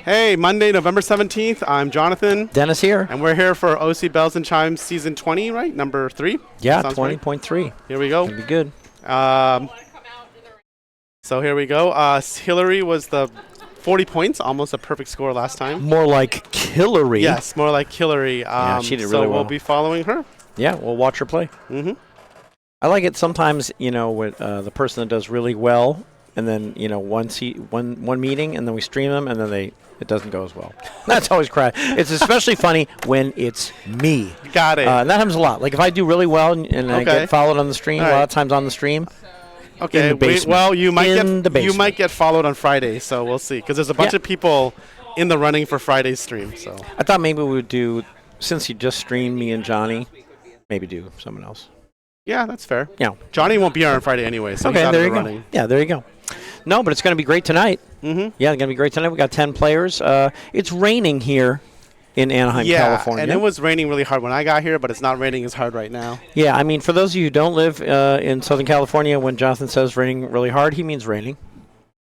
Hey, Monday, November 17th. I'm Jonathan. Dennis here. And we're here for OC Bells and Chimes Season 20, right? Number 3? Yeah, 20.3. Here we go. It'll be good. So here we go. Hillary was the 40 points, almost a perfect score last time. More like Hillary. Yes, more like Hillary. Yeah, she did really well. So we'll be following her. Yeah, we'll watch her play. Mm-hmm. I like it sometimes, with the person that does really well, and then, one meeting, and then we stream them, and then it doesn't go as well. That's always cry. It's especially funny when it's me. Got it. And that happens a lot. Like if I do really well and I get followed on the stream, a lot of times on the stream. Okay. In the basement. Well, you might get followed on Friday, so we'll see. Because there's a bunch of people in the running for Friday's stream. So I thought maybe we would do, since you just streamed me and Johnny, maybe do someone else. Yeah, that's fair. Yeah. Johnny won't be here on Friday anyway, so he's out of the running. Yeah, there you go. No, but it's going to be great tonight. Mm-hmm. Yeah, it's going to be great tonight. We got 10 players. It's raining here in Anaheim, California. And it was raining really hard when I got here, but it's not raining as hard right now. Yeah, I mean, for those of you who don't live in Southern California, when Jonathan says raining really hard, he means raining.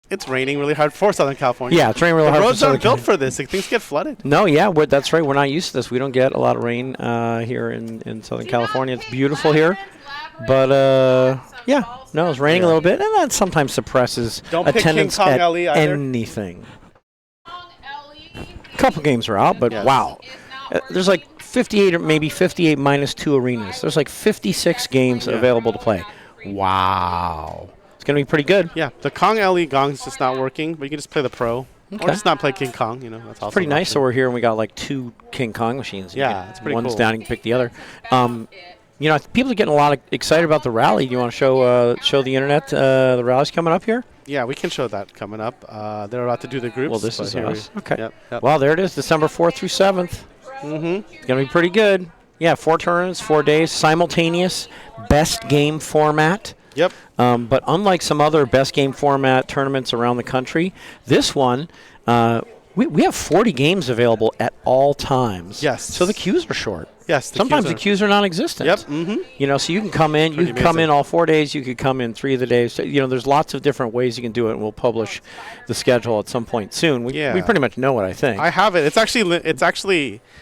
It's raining really hard for Southern California. Yeah, it's raining really hard for Southern California. The roads aren't built for this. Things get flooded. No, yeah, that's right. We're not used to this. We don't get a lot of rain here in Southern California. It's beautiful here. But, it's raining a little bit, and that sometimes suppresses attendance at anything. A couple games are out, but wow. There's like 58 or maybe 58 minus 2 arenas. There's like 56 games available to play. Wow. It's going to be pretty good. Yeah, the Kong LE gong's just not working, but you can just play the Pro. Okay. Or just not play King Kong, that's also pretty nice. So we're here and we got like 2 King Kong machines. Yeah, it's pretty cool. One's down, you can pick the other. People are getting a lot excited about the rally. Do you want to show the internet the rally's coming up here? Yeah, we can show that coming up. They're about to do the groups. Well, this is us. Okay. Yep. Well, there it is, December 4th through 7th. Mm-hmm. It's going to be pretty good. Yeah, 4 tournaments, 4 days, simultaneous, best game format. Yep. But unlike some other best game format tournaments around the country, this one, we have 40 games available at all times. Yes. So the queues are short. Yes. Sometimes the queues are non-existent. Yep. Mm-hmm. So you can come in. You can come in all 4 days. You could come in 3 of the days. So, there's lots of different ways you can do it, and we'll publish the schedule at some point soon. We pretty much know what I think. I have it. It's actually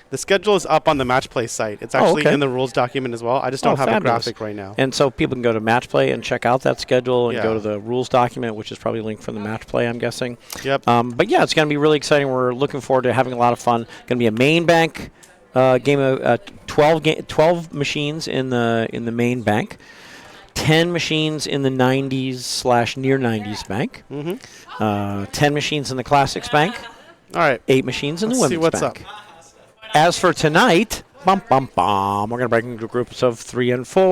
the schedule is up on the Match Play site. It's actually in the rules document as well. I just don't have a graphic right now. And so people can go to Match Play and check out that schedule and go to the rules document, which is probably linked from the Match Play, I'm guessing. Yep. But yeah, it's going to be really exciting. We're looking forward to having a lot of fun. Going to be a main bank. Game of 12 machines in the main bank, 10 machines in the 90s / near 90s bank, 10 machines in the classics bank. All right, 8 machines in the women's see what's bank. Up. As for tonight, we're gonna break into groups of 3 and 4.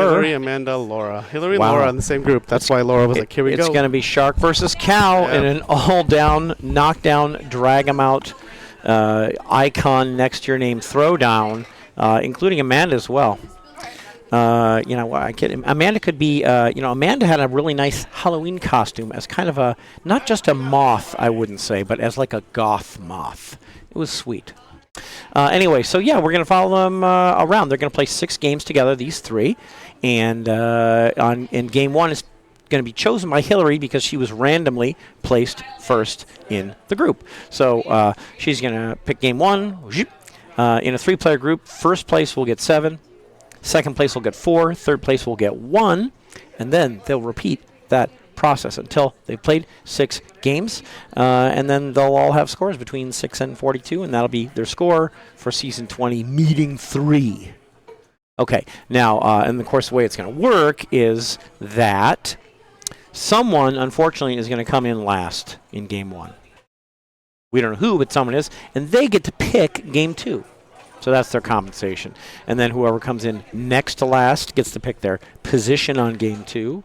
Hillary, Amanda, Laura. Hillary and Laura in the same group. That's why Laura was like, "Here we go." It's gonna be Shark versus Cow in an all-down, knockdown, drag 'em out. Icon next to your name throwdown, including Amanda as well. Amanda could be, Amanda had a really nice Halloween costume as kind of not just a moth, I wouldn't say, but as like a goth moth. It was sweet. Anyway, so yeah, we're going to follow them around. They're going to play 6 games together, these 3. And in game 1 is going to be chosen by Hillary because she was randomly placed first in the group. So she's going to pick game 1. In a 3-player group, first place will get 7, second place will get 4, third place will get 1, and then they'll repeat that process until they've played 6 games, and then they'll all have scores between 6 and 42, and that'll be their score for Season 20, Meeting 3. Okay, now, and of course the way it's going to work is that someone, unfortunately, is going to come in last in game 1. We don't know who, but someone is, and they get to pick game 2. So that's their compensation. And then whoever comes in next to last gets to pick their position on game 2.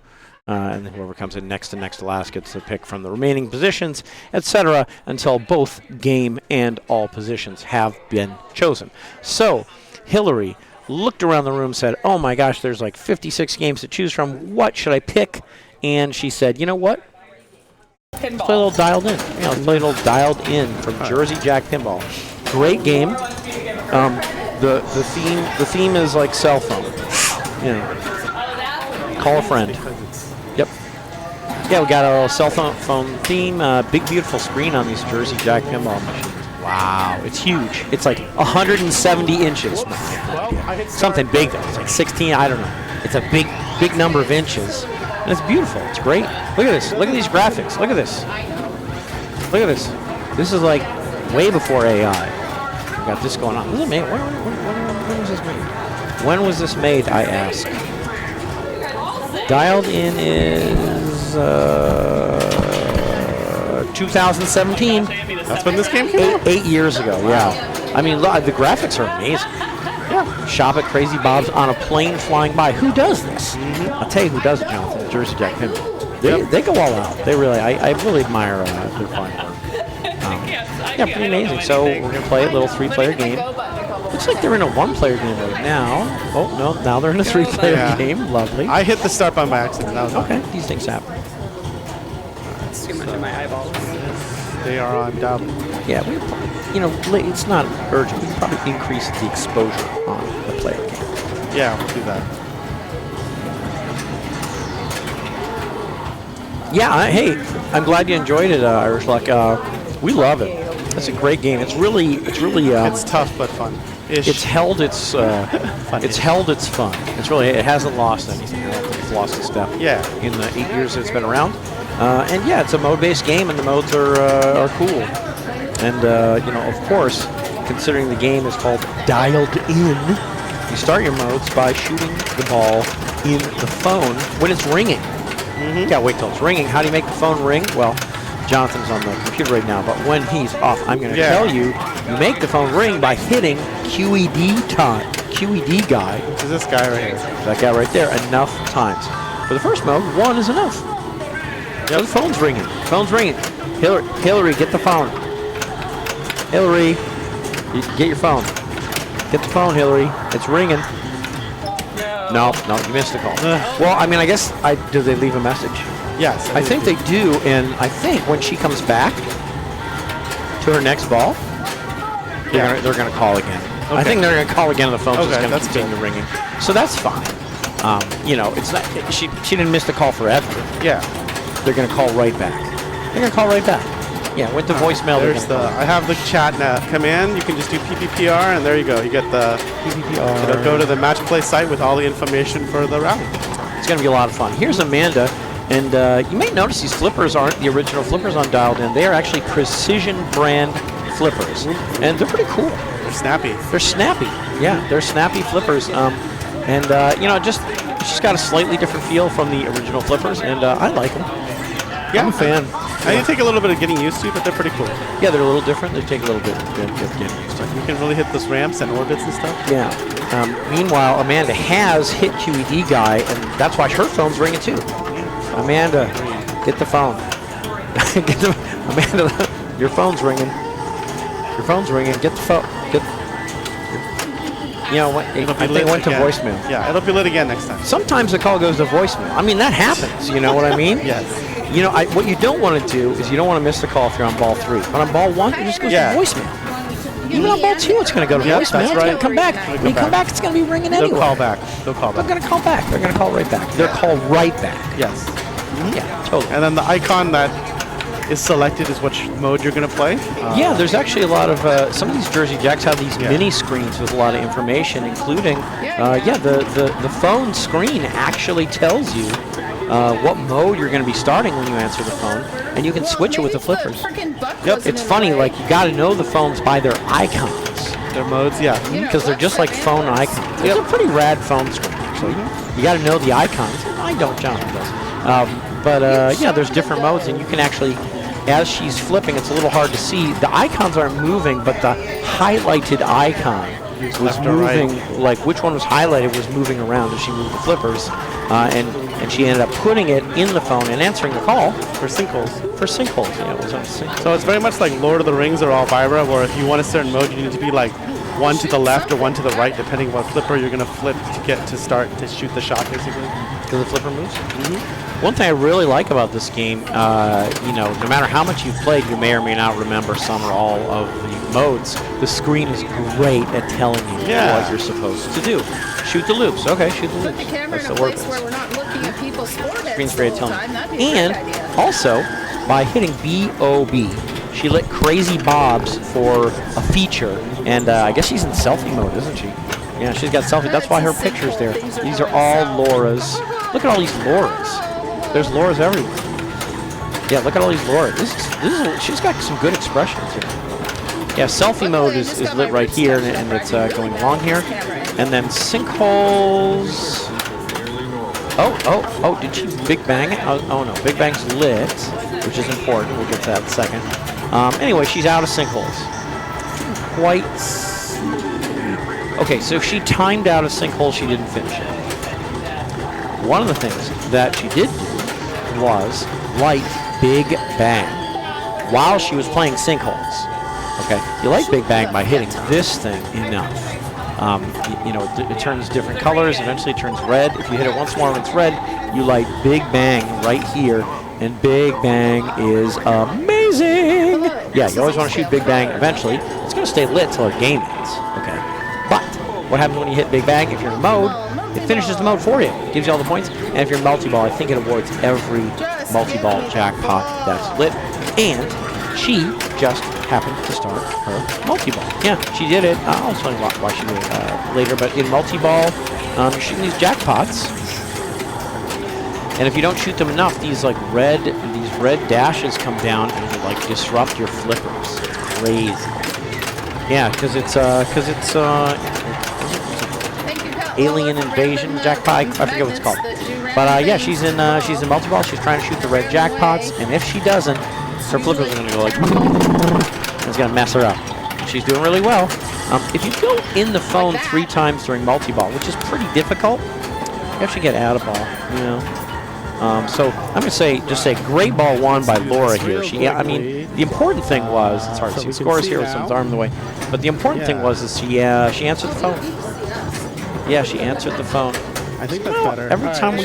And then whoever comes in next to last gets to pick from the remaining positions, etc., until both game and all positions have been chosen. So Hillary looked around the room, said, "Oh my gosh, there's like 56 games to choose from. What should I pick?" And she said, "You know what? Pinball. Let's play a little dialed in. Play a little dialed in from Jersey Jack Pinball. Great game. The theme is like cell phone. Call a friend. Yep. Yeah, we got a little cell phone theme. Big, beautiful screen on these Jersey Jack pinball machines. Wow, it's huge. It's like 170 inches. Something big, though. It's like 16, I don't know. It's a big, big number of inches. And it's beautiful. It's great. Look at this. Look at these graphics. Look at this. Look at this. This is like way before AI. We got this going on. Was it made? When was this made? When was this made, I ask? Dialed in is 2017. That's when this game came out? 8 years ago, yeah. I mean, look, the graphics are amazing. Yeah. Shop at Crazy Bob's on a plane flying by. Who does this? I'll tell you who does it, Jonathan. Jersey Jack Pinball. They go all out. They really, I really admire their fun. Yeah, pretty amazing. So we're going to play a little 3-player game. Looks like they're in a 1-player game right now. Oh, no, now they're in a 3-player game. Lovely. I hit the start button by accident. That was okay. These things happen. Too much in my eyeballs. They are on double. Yeah, it's not urgent. We can probably increase the exposure on the player game. Yeah, we'll do that. Yeah, hey, I'm glad you enjoyed it, Irish Luck. We love it. It's a great game. It's really. It's tough but fun. It's held its fun. It's really. It hasn't lost anything. I don't think it's lost a step. Yeah. In the 8 years that it's been around, and yeah, it's a mode-based game, and the modes are cool. And of course, considering the game is called Dialed In, you start your modes by shooting the ball in the phone when it's ringing. You gotta wait till it's ringing. How do you make the phone ring? Well, Jonathan's on the computer right now, but when he's off, I'm going to tell you, you make the phone ring by hitting QED guy. This is this guy right here. That guy right there, enough times. For the first mode, 1 is enough. So the phone's ringing. Phone's ringing. Hillary, get the phone. Hillary, get your phone. Get the phone, Hillary. It's ringing. No, you missed the call. Well, I mean, I guess, do they leave a message? Yes. I think they do, and I think when she comes back to her next ball, they're going to call again. Okay. I think they're going to call again, and the phone's just going to continue ringing. So that's fine. It's not. She didn't miss the call forever. Yeah. They're going to call right back. They're going to call right back. Yeah, went to voicemail. I have the chat now. Come in. You can just do PPPR, and there you go. You get the PPPR. It'll go to the match play site with all the information for the round. It's going to be a lot of fun. Here's Amanda. And you may notice these flippers aren't the original flippers on Dialed In. They are actually Precision brand flippers. And they're pretty cool. They're snappy. They're snappy. Yeah, they're snappy flippers. Just got a slightly different feel from the original flippers, and I like them. Yeah. I'm a fan. They take a little bit of getting used to, but they're pretty cool. Yeah, they're a little different. They take a little bit of getting used to. You can really hit those ramps and orbits and stuff. Yeah. Meanwhile, Amanda has hit QED guy, and that's why her phone's ringing too. Amanda, get the phone. Amanda, your phone's ringing. Your phone's ringing. Get the phone. I think it went to voicemail. Yeah, it'll be lit again next time. Sometimes the call goes to voicemail. I mean, that happens. You know what I mean? Yes. What you don't want to do is you don't want to miss the call if you're on ball 3. But on ball 1, it just goes to voicemail. Even on ball 2, it's going to go to voicemail. That's right. It's going to come back. When you come back, it's going to be ringing anyway. They'll call back. They're going to call back. They're going to call right back. They're called right back. Yes. Yeah, totally. And then the icon that is selected is which mode you're going to play. Yeah, there's actually a lot of some of these Jersey Jacks have these mini screens with a lot of information, including the phone screen actually tells you what mode you're going to be starting when you answer the phone, and you can switch it with the flippers. Yep, it's funny, like you got to know the phones by their icons. Their modes, yeah, because they're just like phone icons. It's a pretty rad phone screen, actually. You got to know the icons. I don't, Jonathan does. There's different modes, and you can actually, as she's flipping, it's a little hard to see. The icons aren't moving, but the highlighted icon was moving. Like which one was highlighted was moving around as she moved the flippers, and she ended up putting it in the phone and answering the call for sinkholes. Yeah, it was on sinkholes. So it's very much like Lord of the Rings or Elvira, where if you want a certain mode, you need to be like one to the left or one to the right, depending what flipper you're going to flip to get to start to shoot the shot, basically. Because the flipper moves? One thing I really like about this game, you know, no matter how much you've played, you may or may not remember some or all of the modes. The screen is great at telling you what you're supposed to do. Shoot the loops. Okay, shoot the loops. Put the camera in a place where we're not looking at people's foreheads. Screen's great at telling time. That'd you. be a And great idea. also, by hitting B-O-B, she lit Crazy Bobs for a feature. And I guess she's in selfie mode, isn't she? Yeah, she's got selfie. That's why her picture's there. These are all Laura's. Look at all these Lauras. There's Lauras everywhere. Yeah, look at all these Lauras. She's got some good expressions here. Yeah, selfie mode is lit right here, and it's going along here. And then sinkholes. Oh, did she Big Bang it? Oh no, Big Bang's lit, which is important. We'll get to that in a second. Anyway, she's out of sinkholes. Okay, so she timed out a sinkhole, she didn't finish it. One of the things that she did do was light Big Bang while she was playing sinkholes. Okay, you light Big Bang by hitting this thing enough. You know, it turns different colors. Eventually it turns red. If you hit it once more when it's red, you light Big Bang right here, and Big Bang is amazing. Yeah, you always want to shoot Big Bang eventually. It's going to stay lit till the game ends. Okay, but what happens when you hit Big Bang? If you're in mode, it finishes the mode for you. It gives you all the points. And if you're multi-ball, I think it awards every multi-ball jackpot that's lit. And she just happened to start her multi-ball. Yeah, she did it. I'll tell you why she did it later. But in multi-ball, you're shooting these jackpots. And if you don't shoot them enough, these red dashes come down and like disrupt your flippers. It's crazy. Yeah, because it's Alien Invasion jackpot. I forget what it's called. But yeah, she's in multi-ball. She's trying to shoot the red jackpots, and if she doesn't, her flippers are going to go like, and it's going to mess her up. She's doing really well. If you go in the phone 3 times during multi-ball, which is pretty difficult, you actually get out of ball. You know. So I'm going to just say great ball won by Laura here. I mean, the important thing was, it's hard to see the scores here with someone's arm in the way, but the important thing was is she answered the phone. Yeah, she answered the phone. I think that's better. Every time we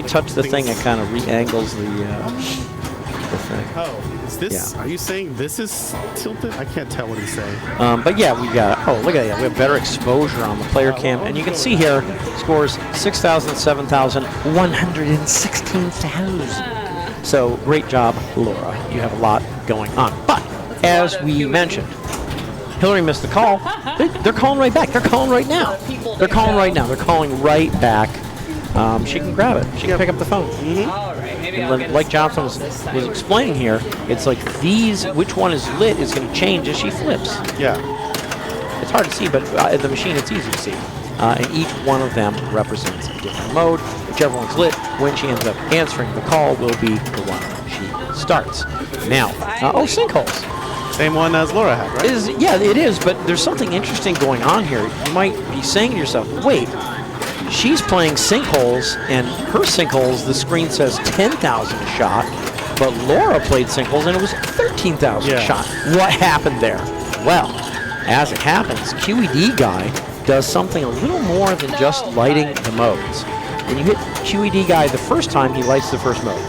touch the thing, it kind of re-angles the thing. Oh, is this? Yeah. Are you saying this is tilted? I can't tell what he's saying. But yeah, we got. Oh, look at that. We have better exposure on the player cam, and you can see here scores 6,000, 7,000, 116,000. So great job, Laura. You have a lot going on. But as we mentioned, Hillary missed the call. They're calling right back. They're calling right now. They're calling right now. They're calling right back. She can grab it. She can pick up the phone. And like Johnson was explaining here, it's like which one is lit is going to change as she flips. Yeah. It's hard to see, but at the machine it's easy to see. And each one of them represents a different mode. Whichever one's lit, when she ends up answering the call, will be the one she starts. Now, sinkholes. Same one as Laura had, right? Yeah, it is, but there's something interesting going on here. You might be saying to yourself, wait, she's playing sinkholes, and her sinkholes, the screen says 10,000 a shot, but Laura played sinkholes, and it was 13,000 a shot. What happened there? Well, as it happens, QED Guy does something a little more than just lighting the modes. When you hit QED Guy the first time, he lights the first mode.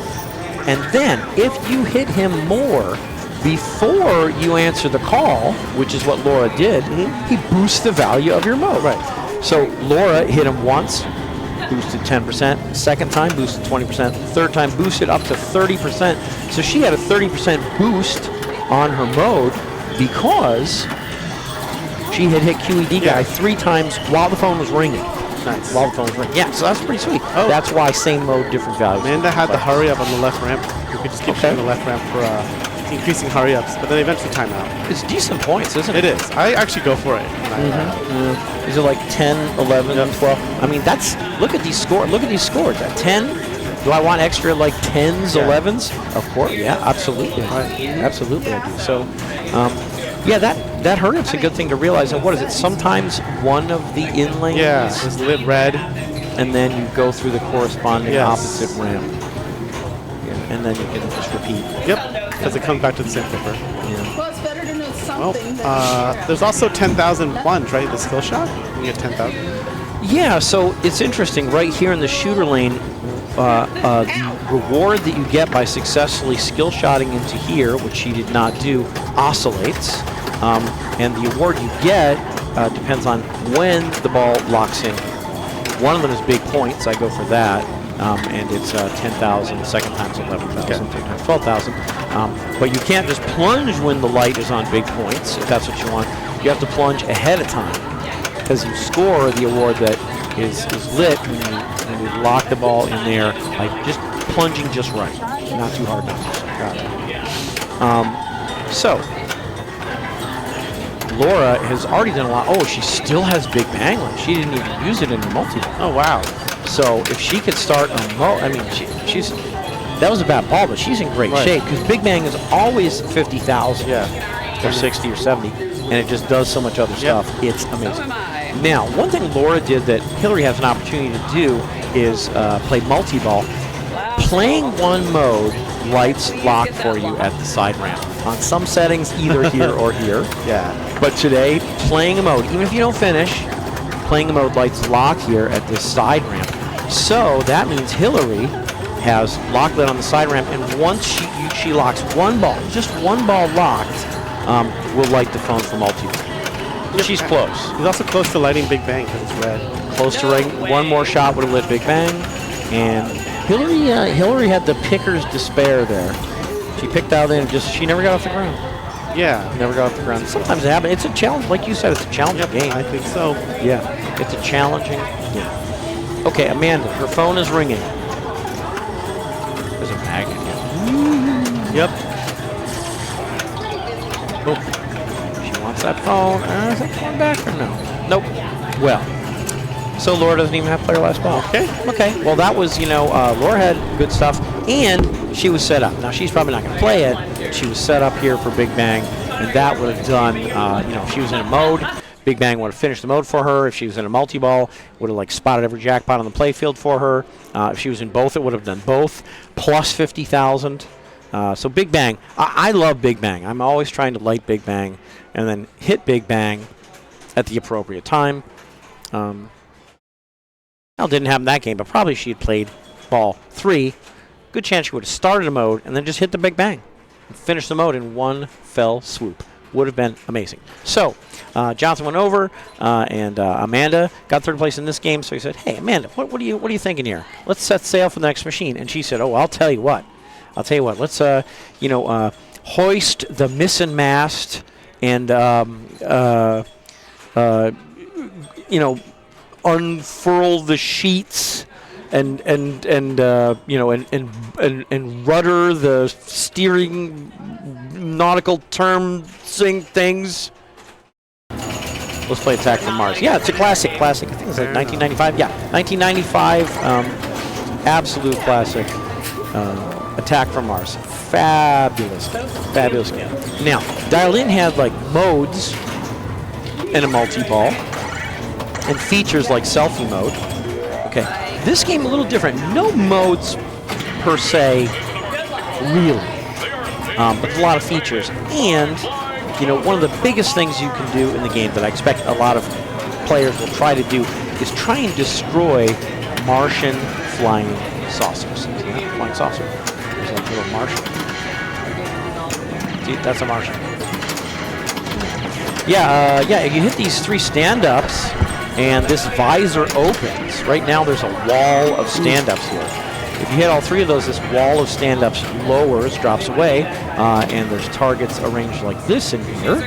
And then, if you hit him more before you answer the call, which is what Laura did, he boosts the value of your mode. Right. So Laura hit him once, boosted 10%. Second time, boosted 20%. Third time, boosted up to 30%. So she had a 30% boost on her mode because she had hit QED Guy 3 times while the phone was ringing. Nice. While the phone was ringing. Yeah, so that's pretty sweet. Oh. That's why same mode, different values. Amanda had the hurry up on the left ramp. You could just keep shooting the left ramp for increasing hurry-ups, but then eventually time out. It's decent points, isn't it? It is. I actually go for it. These are like 10, 11, 12. I mean, look at these scores. Look at these scores. At 10, do I want extra like 10s, 11s? Of course, yeah, absolutely. Absolutely I do. So, yeah, that hurry-up's a good thing to realize. And what is it? Sometimes one of the in lanes is lit red, and then you go through the corresponding opposite ramp. And then you can just repeat. Yep, because it comes back to the same flipper. Well, it's better to know something. There's also 10,000 plunge, right? The skill shot. You get 10,000. Yeah, so it's interesting. Right here in the shooter lane, the reward that you get by successfully skill shotting into here, which she did not do, oscillates. And the award you get depends on when the ball locks in. One of them is big points. I go for that. And it's 10,000, second time's 11,000, third time's 12,000. But you can't just plunge when the light is on big points, if that's what you want. You have to plunge ahead of time, because you score the award that is lit when you lock the ball in there, like just plunging just right, not too hard. Got it. So Laura has already done a lot. Oh, she still has Big Bang left. She didn't even use it in her multi-ball. Oh, wow. So if she could start a I mean, she's that was a bad ball, but she's in great shape, because Big Bang is always 50,000 or 60 or 70, and it just does so much other stuff. It's amazing. Now, one thing Laura did that Hillary has an opportunity to do is play multi-ball. Playing one mode lights lock for you at the side ramp. On some settings, either here or here. Yeah. But today, playing a mode, even if you don't finish, playing a mode lights lock here at this side ramp. So that means Hillary has lock lit on the side ramp, and once she locks one ball, just one ball locked, will light the phone for multi-ball. She's close. He's also close to lighting Big Bang because it's red. Close to lighting. One more shot would have lit Big Bang. And Hillary had the picker's despair there. She picked out and she never got off the ground. Yeah. Never got off the ground. Sometimes it happens. It's a challenge. Like you said, it's a challenging game. I think so. Yeah. It's a challenging game. Okay, Amanda, her phone is ringing. There's a magnet here. Yep. Oh. She wants that phone. Is that going back or no? Nope. Well, so Laura doesn't even have to play her last ball. Okay. Okay. Well, that was, Laura had good stuff, and she was set up. Now, she's probably not going to play it. She was set up here for Big Bang, and that would have done, if she was in a mode, Big Bang would have finished the mode for her. If she was in a multi-ball, would have spotted every jackpot on the playfield for her. If she was in both, it would have done both, plus 50,000. So Big Bang, I love Big Bang. I'm always trying to light Big Bang and then hit Big Bang at the appropriate time. Well, it didn't happen that game, but probably she had played ball 3. Good chance she would have started a mode and then just hit the Big Bang and finished the mode in one fell swoop. Would have been amazing. So Jonathan went over, and Amanda got third place in this game. So he said, "Hey, Amanda, what are you thinking here? Let's set sail for the next machine." And she said, "Oh, I'll tell you what. Let's hoist the missing mast and unfurl the sheets and rudder the steering nautical term things." Let's play Attack from Mars. Yeah, it's a classic. I think it's like 1995. Yeah, 1995. Absolute classic. Attack from Mars. Fabulous game. Now, Dialed In had modes and a multi-ball and features like selfie mode. Okay, this game a little different. No modes per se, really, but a lot of features. And one of the biggest things you can do in the game that I expect a lot of players will try to do is try and destroy Martian flying saucers. See that? Flying saucer. There's a little Martian. See, that's a Martian. Yeah, you hit these 3 stand-ups, and this visor opens. Right now there's a wall of stand-ups here. If you hit all 3 of those, this wall of stand-ups lowers, drops away, and there's targets arranged like this in here,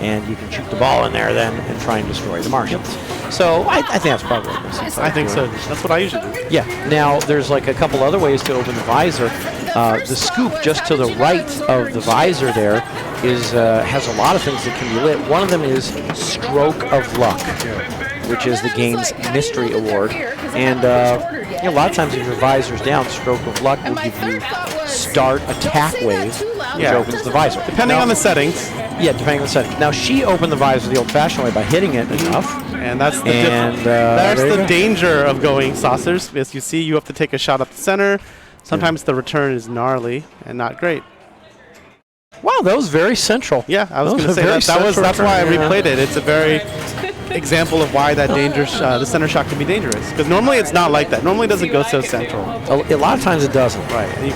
and you can shoot the ball in there then and try and destroy the Martians. So I think that's probably what this is. I think so. That's what I usually do. Yeah. Now there's a couple other ways to open the visor. The scoop just to the right of the visor there has a lot of things that can be lit. One of them is Stroke of Luck, which is the game's mystery award. And a lot of times if your visor's down, Stroke of Luck will give you Start Attack Wave, which opens the visor. Depending on the settings. Yeah, depending on the settings. Now, she opened the visor the old-fashioned way by hitting it enough. And that's the that's the danger of going saucers. As you see, you have to take a shot up the center. Sometimes the return is gnarly and not great. Wow, that was very central. Yeah, I was That going to was a say very that's central why I return, yeah. replayed it. It's a very example of why that the center shot can be dangerous. Because normally it's not like that. Normally it doesn't go so central. A lot of times it doesn't. Right, and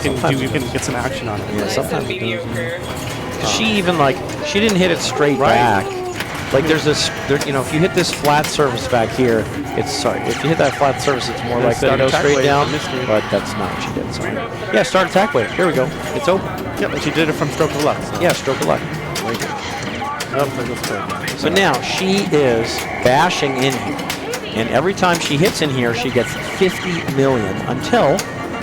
you can get some action on it. Yeah, sometimes it does. She even she didn't hit it straight Right. back. Like there's this, you know, if you hit this flat surface back here, if you hit that flat surface, it's more likely to start go attack straight wave down. for mystery. But that's not what she did. So yeah, start attack wave. Here we go. It's open. Yep, and she did it from stroke of luck. So. Yeah, stroke of luck. Very good. Oh, that's good. So now she is bashing in here, and every time she hits in here, she gets 50 million until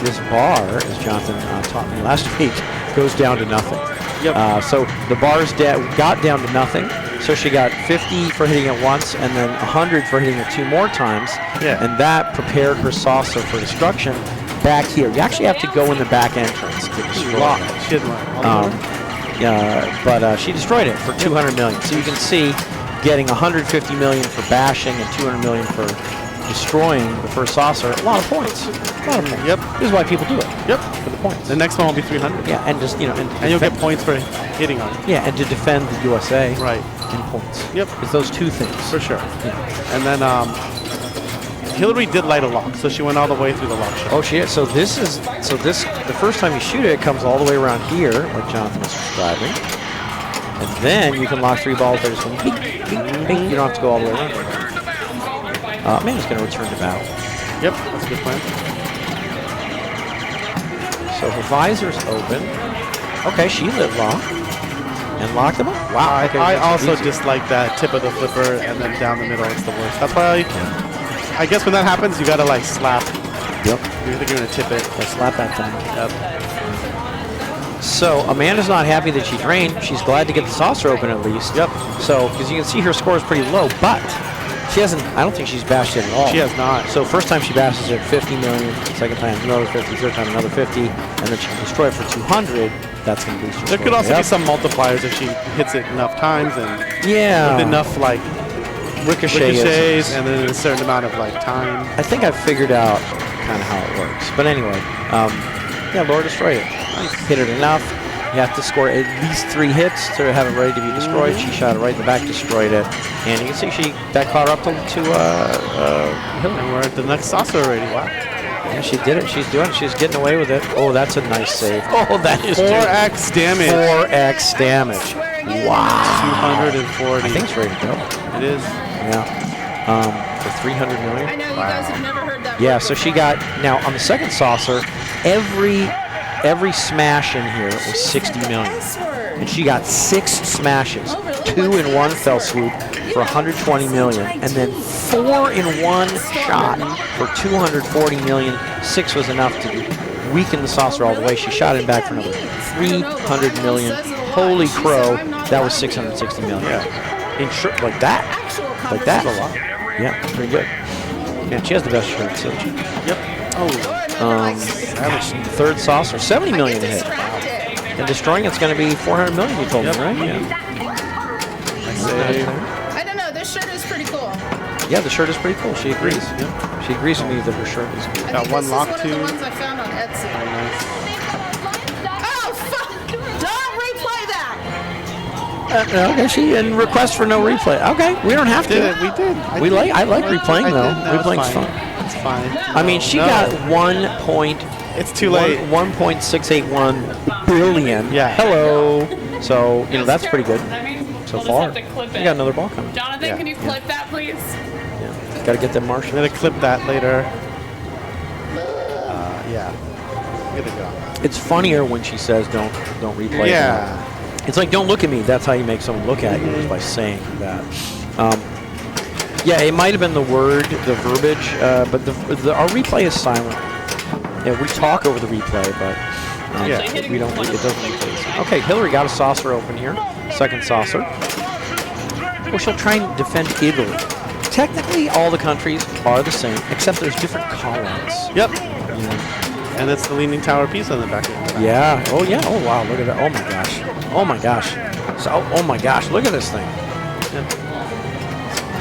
this bar, as Jonathan taught me last week, goes down to nothing. Yep. So the bars got down to nothing. So she got 50 for hitting it once, and then 100 for hitting it 2 more times. Yeah. And that prepared her saucer for destruction back here. You actually have to go in the back entrance to destroy it. She had one. But she destroyed it for 200 million. So you can see getting 150 million for bashing and 200 million for destroying the first saucer. A lot of points. A lot of points. Yep. This is why people do it. Yep. For the points. The next one will be 300. Yeah, and just And you'll get points for hitting on it. yeah, and to defend the USA. Right. And points. Yep. It's those two things. For sure. Yeah. And then Hillary did light a lock, so she went all the way through the lock shot. Oh, she is. So the first time you shoot it, it comes all the way around here, like Jonathan was describing. And then you can lock 3 balls by just going beep, beep, beep. You don't have to go all the way around. Amanda's going to return to battle. Yep, that's a good plan. So her visor's open. Okay, she lit lock. And locked them up. Wow. Okay, I that's also easy. dislike that tip of the flipper and then down the middle. It's the worst. That's why I guess when that happens, you gotta like slap. Yep. You think you're gonna tip it. Let's slap that thing. Yep. So Amanda's not happy that she drained. She's glad to get the saucer open at least. Yep. So, because you can see her score is pretty low, but she hasn't, I don't think she's bashed it at all. She has not. So first time she bashes it 50 million, second time another 50, third time another 50, and then she can destroy it for 200. That's going to boost her There score could also way be up. some multipliers if she hits it enough times and Yeah. with enough like ricochets. and then a certain amount of like time. I think I've figured out kind of how it works. But anyway, yeah, Laura destroyed it. Hit it enough. You have to score at least 3 hits to have it ready to be destroyed. She shot it right in the back, destroyed it. And you can see that caught her up to Hillary. And we're at the next saucer already. Wow. Yeah, she did it. She's doing it. She's getting away with it. Oh, that's a nice save. Oh, that is 4x damage. 4x damage. Wow. 240. I think it's ready to go. It is. Yeah. For 300 million. I know you guys have never heard that. Yeah, word so she before. got, now on the second saucer, every smash in here was 60 million. And she got 6 smashes, 2 in one fell swoop for 120 million, and then 4 in one shot for 240 million. 6 was enough to weaken the saucer all the way. She shot it back for another 300 million. Holy crow, that was 660 million. Yeah. In short, like that. Like that. That's a lot. Yeah, pretty good. And she has the best shirt, doesn't she? Yep. Oh. Third saucer, 70 million to hit. And destroying it's going to be 400 million, you told me, right? Yeah. I don't know. This shirt is pretty cool. Yeah, the shirt is pretty cool. She agrees. Yep. She agrees with me that her shirt is cool. I Got think one this lock is one too. of the ones I found on Etsy. Very nice. Oh, fuck! Don't replay that! Okay, and request for no replay. Okay, we don't have to. Did it? We did. I like replaying though. Replaying's fine. fun. It's fine. I mean, she No. got 1. It's too late. 1.681 billion. Yeah. Hello. So, that's pretty good so We'll just far. have to clip We it. got another ball coming. Jonathan, Yeah. can you clip that, please? Yeah. Got to get them I'm Martians. gonna clip that later. Yeah. Good to go. It's funnier when she says don't replay Yeah. that. It's like don't look at me. That's how you make someone look at you, is by saying that. Yeah, it might have been the word, the verbiage, but our replay is silent. Yeah, we talk over the replay, but Yeah. we don't. It doesn't replay. Okay, Hillary got a saucer open here. Second saucer. Well, she'll try and defend Italy. Technically, all the countries are the same, except there's different call-outs. Yep. And it's the leaning tower piece on the back of it. Yeah. Oh, yeah. Oh, wow. Look at that. Oh, my gosh. Oh, my gosh. So, oh, my gosh. Look at this thing.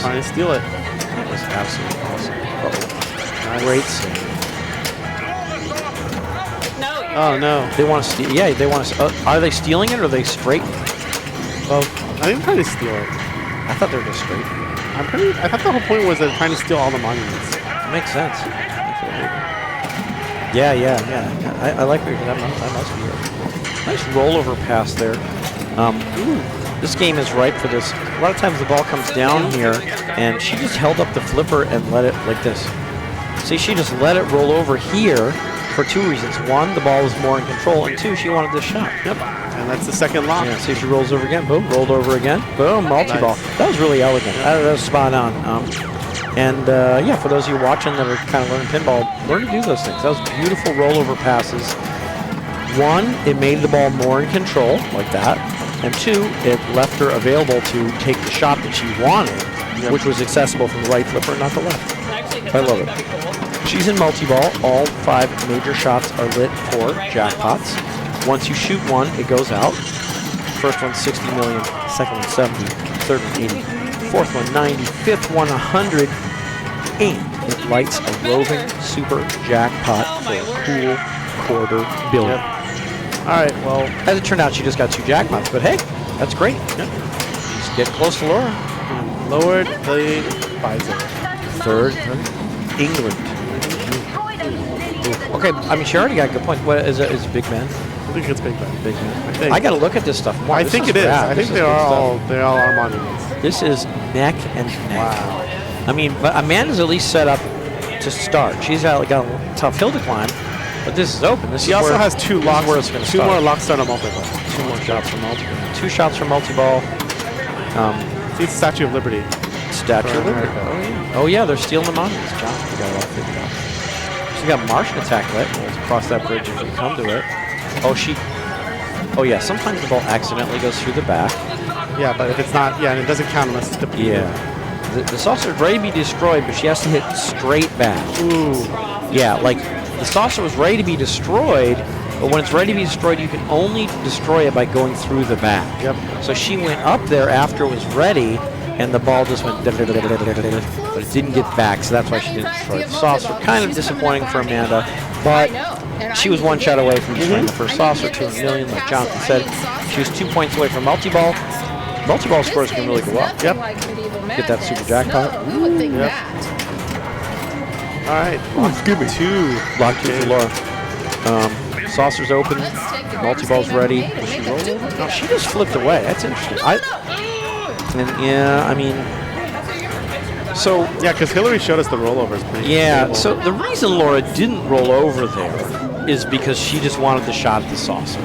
Trying to steal it. That was absolutely awesome. Great save. No, Oh no. They want to steal. Yeah, they want to. Are they stealing it or are they straight? Well, I think they're trying to steal it. I thought they were just straight. I thought the whole point was they're trying to steal all the monuments. Makes sense. Yeah. I like where that must be it. Nice rollover pass there. This game is ripe for this. A lot of times the ball comes down here, and she just held up the flipper and let it like this. See, she just let it roll over here for two reasons. One, the ball was more in control, and two, she wanted this shot. Yep. And that's the second lock. Yeah, see, she rolls over again. Boom, rolled over again. Boom, multi-ball. Nice. That was really elegant. That was spot on. Yeah, for those of you watching that are kind of learning pinball, learn to do those things. That was beautiful rollover passes. One, it made the ball more in control, like that. And two, it left her available to take the shot that she wanted, which was accessible from the right flipper, not the left. I love it. She's in multi-ball. All 5 major shots are lit for jackpots. Once you shoot one, it goes out. First one, 60 million. Second one, 70. Third one, 80. Fourth one, 90. Fifth one, 100. And it lights a roving super jackpot for a cool $250 million. All right, well, As it turned out, she just got 2 jackpots, but hey, that's great. Just get close to Laura. lowered the visor. Third, England. Ooh. Okay, I mean, she already got good points. What is it? Is it Big Ben? I think it's Big Ben. Big Ben. I think. I got to look at this stuff more. I think it is. rad. I think This they is are good all are monuments. stuff. This is neck and neck. Wow. I mean, but Amanda's at least set up to start. She's got a tough hill to climb, but this is open. This She is also where, has 2 this locks. is where it's going to 2 start. more locks on a multi-ball. 2 more shots from multi-ball. 2 shots from multi-ball. See, it's Statue of Liberty. Statue For of Liberty. America. Oh yeah, they're stealing the monuments. Johnson got it all figured out. She's got Martian attack lit. We'll cross that bridge if we come to it. Oh yeah, sometimes the ball accidentally goes through the back. Yeah, but if it's not, and it doesn't count unless it's depleted. Yeah. The saucer is ready to be destroyed, but she has to hit straight back. Ooh. Yeah, like the saucer was ready to be destroyed, but when it's ready to be destroyed, you can only destroy it by going through the back. Yep. So she went up there after it was ready, and the ball just went, but it didn't get back, so that's why she didn't destroy the saucer. Kind of disappointing for Amanda, but she was 1 shot away from destroying the first saucer, $200 million, like Jonathan said. She was 2 points away from multi-ball. Multi-ball scores can really go up. Yep. Get that super jackpot. No, who would think Yep. that? All right. Give me 2. Lock 2 for Laura. Saucer's open. Let's take the Multi-ball's greatest ready. game I made Does she and roll make a over? No, duplicate. she just flipped away. That's interesting. I mean, so Yeah, because Hillary showed us the rollovers. yeah. So the reason Laura didn't roll over there is because she just wanted the shot at the saucer.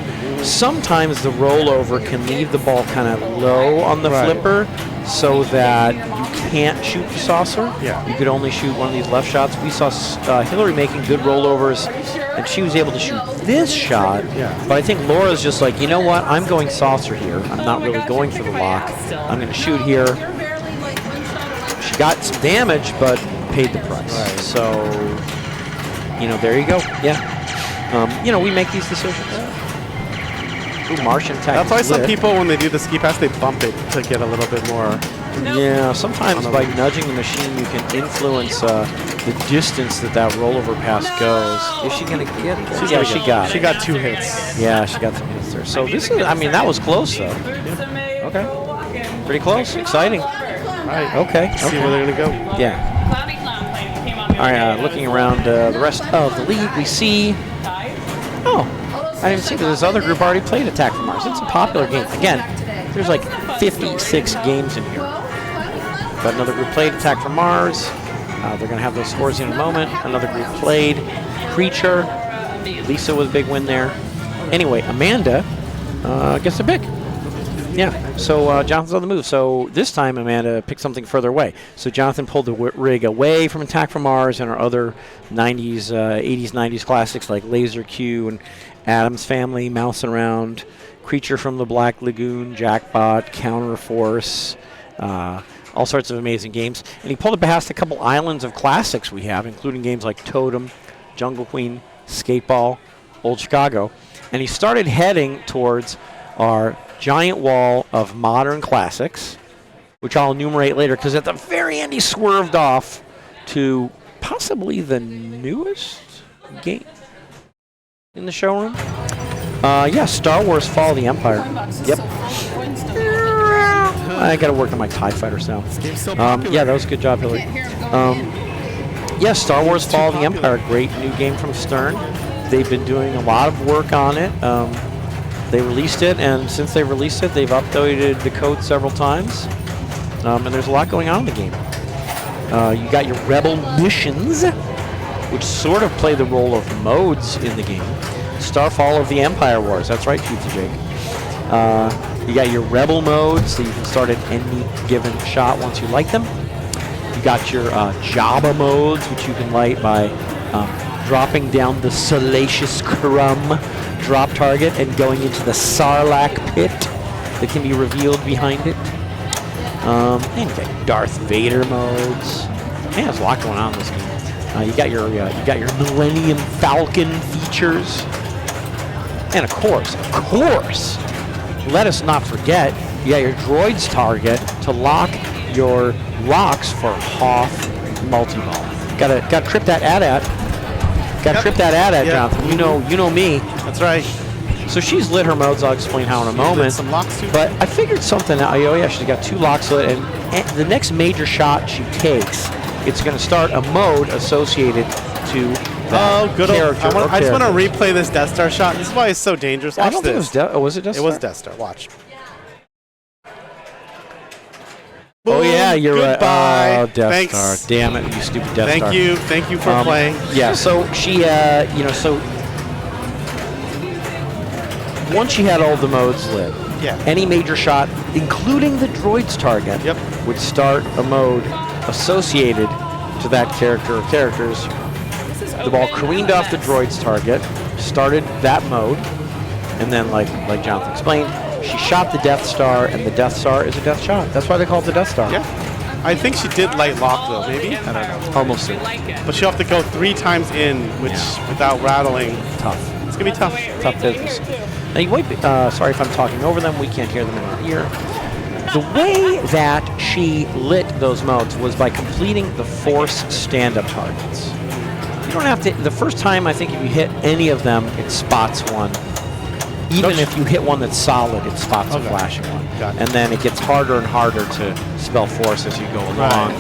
Sometimes the rollover can leave the ball kind of low on the Right. flipper, so that you can't shoot the saucer. Yeah. You could only shoot one of these left shots. We saw Hillary making good rollovers, and she was able to shoot this shot. Yeah. But I think Laura's just like, you know what? I'm going saucer here. I'm not really going for the lock. I'm going to shoot here. She got some damage, but paid the price. Right. So, there you go. Yeah. We make these decisions. Ooh, Martian attack. That's why is some lit. people, when they do the ski pass, they bump it to get a little bit more. Yeah, sometimes On by the- nudging the machine, you can influence the distance that rollover pass goes. Is she going to get it? She's Yeah, gonna she get- got She it. got 2 hits. Yeah, she got some hits there. So this is, that was close, though. Okay. Pretty close. Exciting. All right. Okay. See where they're gonna go. Yeah. All right, looking around the rest of the league, we see... Oh, I didn't see that this other group already played Attack from Mars. It's a popular game. Again, there's like 56 games in here. But another group played Attack from Mars. They're going to have those scores in a moment. Another group played Creature. Lisa with a big win there. Anyway, Amanda gets a pick. Yeah, so Jonathan's on the move. So this time Amanda picked something further away. So Jonathan pulled the rig away from Attack from Mars and our other 90s, 80s, 90s classics like Laser Q and Addams Family, Mousing Around, Creature from the Black Lagoon, Jackpot, Counterforce, all sorts of amazing games. And he pulled it past a couple islands of classics we have, including games like Totem, Jungle Queen, Skateball, Old Chicago. And he started heading towards our giant wall of modern classics, which I'll enumerate later, because at the very end he swerved off to possibly the newest game. in the showroom? Yeah, Star Wars Fall of the Empire. Yep. I got to work on my TIE fighters now. Yeah, that was a good job, Hillary. Yeah, Star Wars Fall of the Empire, great new game from Stern. They've been doing a lot of work on it. They released it, and since they released it, they've updated the code several times. And there's a lot going on in the game. You got your Rebel missions, which sort of play the role of modes in the game. Starfall of the Empire Wars. That's right, Pizza Jake. You got your Rebel modes, so you can start at any given shot once you light them. You got your Jabba modes, which you can light by dropping down the Salacious Crumb drop target and going into the Sarlacc pit that can be revealed behind it. And you got Darth Vader modes. Man, there's a lot going on in this game. You got your Millennium Falcon features, and of course, let us not forget, you got your droids target to lock your rocks for Hoth multi-ball. Gotta trip that AT-AT. Gotta trip that AT-AT, Jonathan. You know me. That's right. So she's lit her modes. I'll explain how in a moment. Some locks too. But I figured something out. Oh yeah, she's got 2 locks lit, and the next major shot she takes, it's going to start a mode associated to that character. I just want to replay this Death Star shot. This is why it's so dangerous. Watch I don't think it was Death. Oh, was it Death Star? It was Death Star. Watch. Oh yeah, you're Goodbye. right. Oh, Death Thanks. Star. Damn it, you stupid Death Star. Thank you for playing. Yeah. So she, so once she had all the modes lit, any major shot, including the droid's target, would start a mode associated to that character or characters. The ball careened off the droid's target, started that mode, and then, like Jonathan explained, she shot the Death Star, and the Death Star is a death shot. That's why they call it the Death Star. Yeah. I think she did light lock, though, maybe? I don't know. Almost. But she'll have to go 3 times in, which, without rattling. Tough. It's going to be tough. Tough business. Now, you might be, sorry if I'm talking over them. We can't hear them in our ear. The way that she lit those modes was by completing the Force stand-up targets. You don't have to... The first time, I think, if you hit any of them, it spots one. Even if you hit one that's solid, it spots a flashing one. And then it gets harder and harder to spell Force as you go along.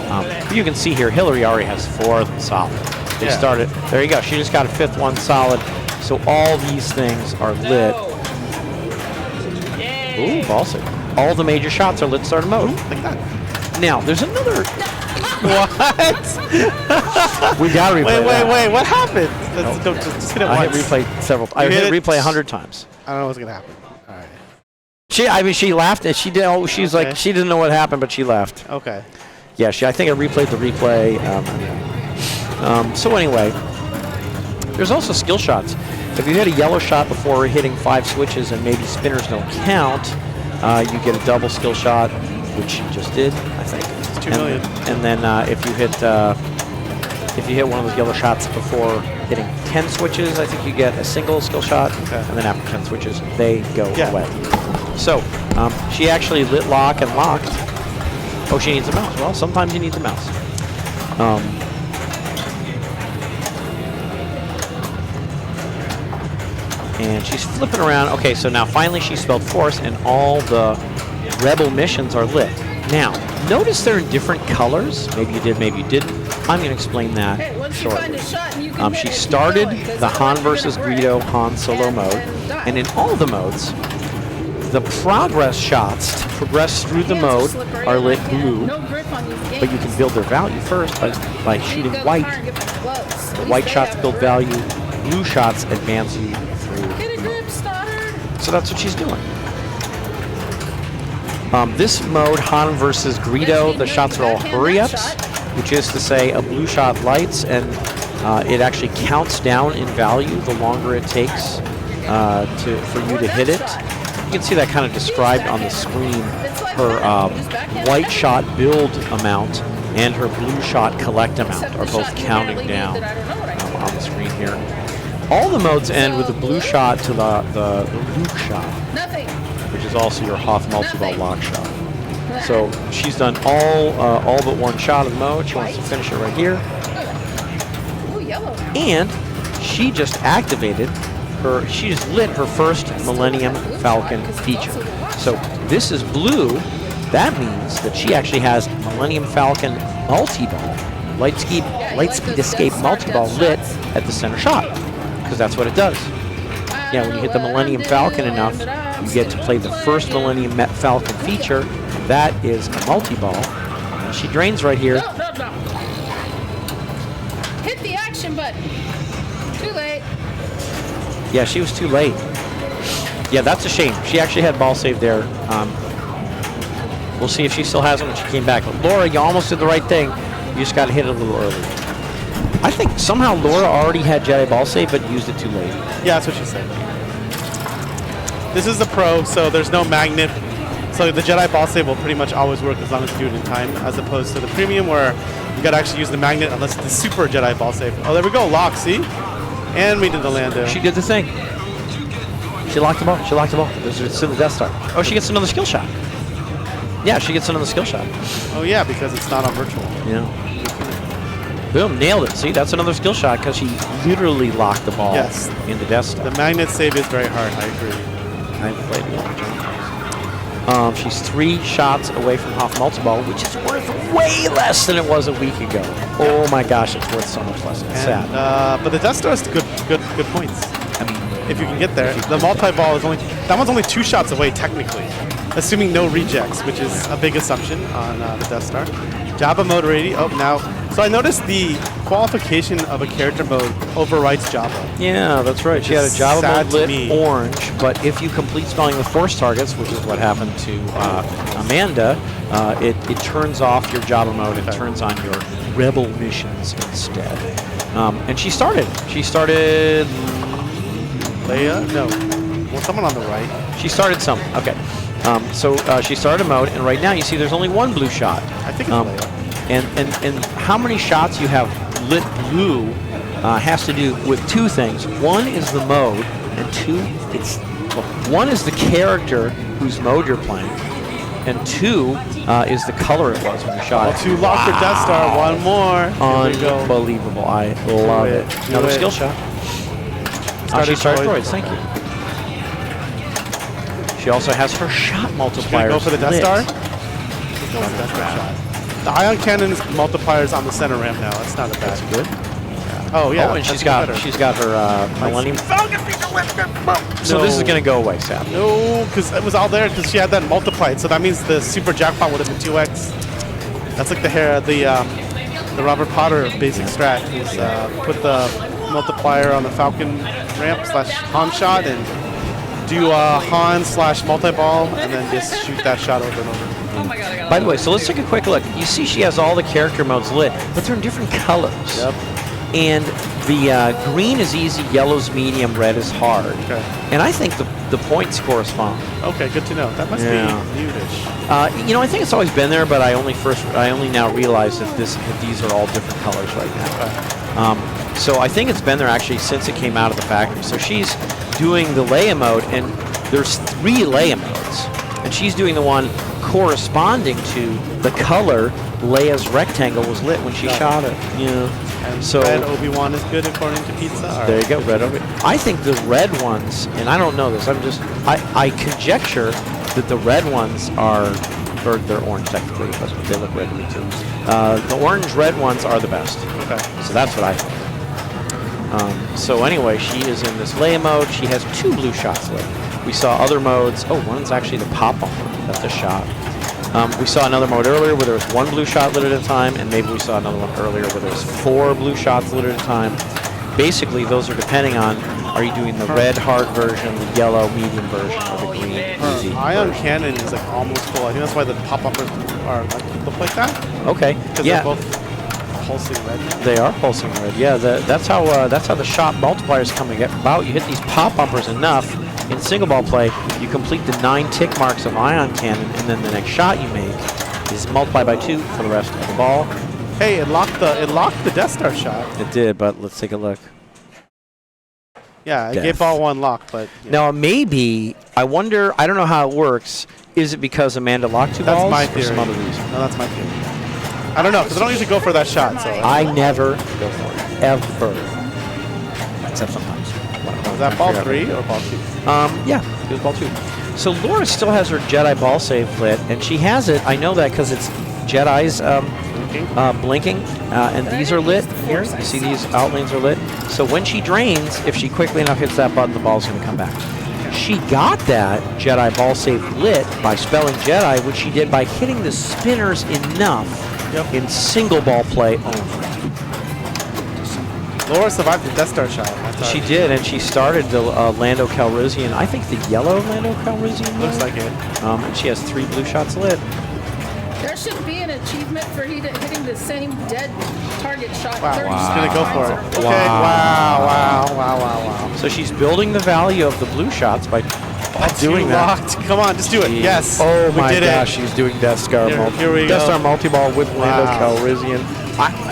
But you can see here, Hillary already has 4 of them solid. They started... There you go. She just got a 5th one solid. So all these things are lit. Ooh, ballsy. All the major shots are lit start mode. Like that. Now, there's another... What? We gotta replay Wait. What happened? Just hit it once. I hit replay several. I hit replay 100 times. I don't know what's gonna happen. All right. She laughed and she did. Oh, she's like she didn't know what happened, but she laughed. Okay. Yeah, I think I replayed the replay. So anyway, there's also skill shots. If you hit a yellow shot before hitting 5 switches and maybe spinners don't count, you get a double skill shot, which she just did, I think. It's 2 million. And then if you hit one of those yellow shots before hitting 10 switches, I think you get a single skill shot. Okay. And then after 10 switches, they go away. So she actually lit lock and locked. Oh, she needs a mouse. Well, sometimes you need the mouse. And she's flipping around. Okay, so now finally she spelled Force, and all the Rebel missions are lit. Now, notice they're in different colors. Maybe you did, maybe you didn't. I'm going to explain that shortly. She started the Han versus Greedo Han Solo mode, and in all the modes, the progress shots to progress through the mode are lit blue, but you can build their value first by shooting white. The white shots build value, blue shots advance you through. So that's what she's doing. This mode, Han versus Greedo, the shots are all hurry-ups, which is to say a blue shot lights and it actually counts down in value the longer it takes for you to hit it. You can see that kind of described on the screen. Her white shot build amount and her blue shot collect amount are both counting down on the screen here. All the modes end with the blue shot to the Luke shot, which is also your Hoth multi-ball lock shot. So she's done all but one shot of the mode. She wants to finish it right here. And she just activated her, she just lit her first Millennium Falcon feature. So this is blue. That means that she actually has Millennium Falcon multi-ball, Lightspeed Escape multi-ball lit at the center shot, because that's what it does. Yeah, when you hit the Millennium Falcon enough, you get to play the first Millennium Falcon feature. That is a multi-ball. And she drains right here. No. Hit the action button. Too late. Yeah, she was too late. Yeah, that's a shame. She actually had ball save there. We'll see if she still has them when she came back. But Laura, you almost did the right thing. You just got to hit it a little early. I think somehow Laura already had Jedi ball save, but used it too late. Yeah, that's what she said. This is the Pro, so there's no magnet. So the Jedi ball save will pretty much always work as long as you do it in time, as opposed to the Premium where you got to actually use the magnet unless it's the Super Jedi ball save. Oh, there we go. Lock, see? And we did the Lando. She did the thing. She locked the ball. She locked the ball. It's in the Death Star. Oh, she gets another skill shot. Yeah, she gets another skill shot. Oh, yeah, because it's not on virtual. Yeah. Boom, nailed it. See, that's another skill shot because she literally locked the ball in the Death Star. The magnet save is very hard, I agree. I've played it a long time. She's 3 shots away from Hoth multi-ball, which is worth way less than it was a week ago. Oh my gosh, it's worth so much less. It's sad. But the Death Star is good points. I mean, if you can get there. The multi-ball is that one's only 2 shots away technically, assuming no rejects, which is a big assumption on the Death Star. Jabba mode ready. Oh, now. So I noticed the qualification of a character mode overwrites Jabba. Yeah, that's right. She had a Jabba mode lit orange, but if you complete spelling with force targets, which is what happened to Amanda, it turns off your Jabba mode and turns on your Rebel missions instead. And she started. Leia? No. Well, someone on the right. She started some. Okay. So she started a mode, and right now you see there's only 1 blue shot. I think it's Leia. And how many shots you have lit blue has to do with 2 things. 1 is the mode, and 2, one is the character whose mode you're playing, and 2 is the color it was when you shot it. 2 locked for Death Star, 1 more. Unbelievable. I love it. Another skill shot. She started droids. Thank you. She also has her shot multiplier. Go for the Death Star? Go for the Death Star shot. The ion cannon's multipliers on the center ramp now. That's not a bad. That's good. Yeah. Oh yeah. Oh, and she's got her Millennium Falcon feature with her. So this is gonna go away, Sam. No, because it was all there because she had that multiplied. So that means the super jackpot would have been 2x. That's like the Robert Potter basic strat. Is put the multiplier on the Falcon ramp / Han shot and do Han / multi-ball and then just shoot that shot over and over. Oh my god, I got By the way, so let's take a quick look. You see she has all the character modes lit, but they're in different colors. Yep. And the green is easy, yellow's medium, red is hard. Okay. And I think the points correspond. Okay, good to know. That must be new-ish. I think it's always been there, but I only now realize that these are all different colors right now. Okay. So I think it's been there actually since it came out of the factory. So she's doing the Leia mode, and there's 3 Leia modes, and she's doing the one corresponding to the color Leia's rectangle was lit when she shot it. Yeah. And so red Obi-Wan is good according to Pizza. There you go, red Obi-Wan. I think the red ones, and I don't know this, I conjecture that the red ones are, or they're orange technically, but they look red to me too. The orange-red ones are the best. Okay. So that's what I think. So anyway, she is in this Leia mode. She has 2 blue shots lit. We saw other modes. Oh, one's actually the pop bumper. That's a shot. We saw another mode earlier where there was 1 blue shot lit at a time, and maybe we saw another one earlier where there was 4 blue shots lit at a time. Basically, those are depending on, are you doing the red hard version, the yellow medium version, or the green easy Ion version. cannon is like almost full. I think that's why the pop-uppers are look like that. Okay. Because Yeah. they're both pulsing red now. They are pulsing red. Yeah, that's how the shot multipliers come about. You hit these pop bumpers enough in single ball play, you complete the 9 tick marks of ion cannon, and then the next shot you make is multiplied by 2 for the rest of the ball. Hey, it locked the Death Star shot. It did, but let's take a look. Yeah, it Death. gave ball 1 lock, but Now maybe I wonder. I don't know how it works. Is it because Amanda locked 2 that's balls, my or theory. some other reason? No, that's my theory. I don't know because I don't usually go for that shot. So I never go for it ever. except sometimes. Was that ball 3 or ball 2? Yeah, it was ball 2. So Laura still has her Jedi ball save lit, and she has it. I know that because it's Jedi's blinking, and these are lit here. You see these outlanes are lit. So when she drains, if she quickly enough hits that button, the ball's going to come back. She got that Jedi ball save lit by spelling Jedi, which she did by hitting the spinners enough in single ball play only. Laura survived the Death Star shot. She did, and she started the Lando Calrissian. I think the yellow Lando Calrissian. Looks like it. And she has 3 blue shots lit. There should be an achievement for hitting the same dead target shot. Wow, 30 she's gonna go for it. times. Okay, wow. So she's building the value of the blue shots by doing that. Locked. Come on, just do it. Yes. Oh we my did gosh, it. she's doing Death Star Here we Death go. Star multi-ball with Lando Wow. Calrissian.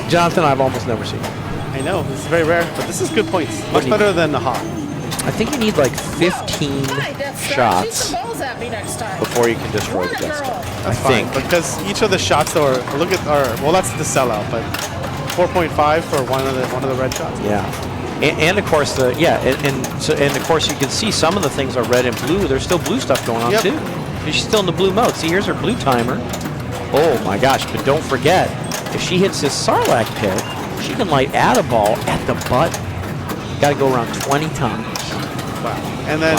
Jonathan, I've almost never seen it. I know, this is very rare, but this is good points. Much better than the Hawk. I think you need like 15 Hi, Death Star. Shoot shots some balls at me next time. before you can destroy the What a Death Star. girl. I That's fine, think. because each of the shots that were well, that's the sellout, but 4.5 for one of the red shots. Yeah. And of course and of course you can see some of the things are red and blue. There's still blue stuff going on too. She's still in the blue mode. See, here's her blue timer. Oh my gosh! But don't forget, if she hits this Sarlacc pit, she can light add a ball at the button. Got to go around 20 times. Wow. And then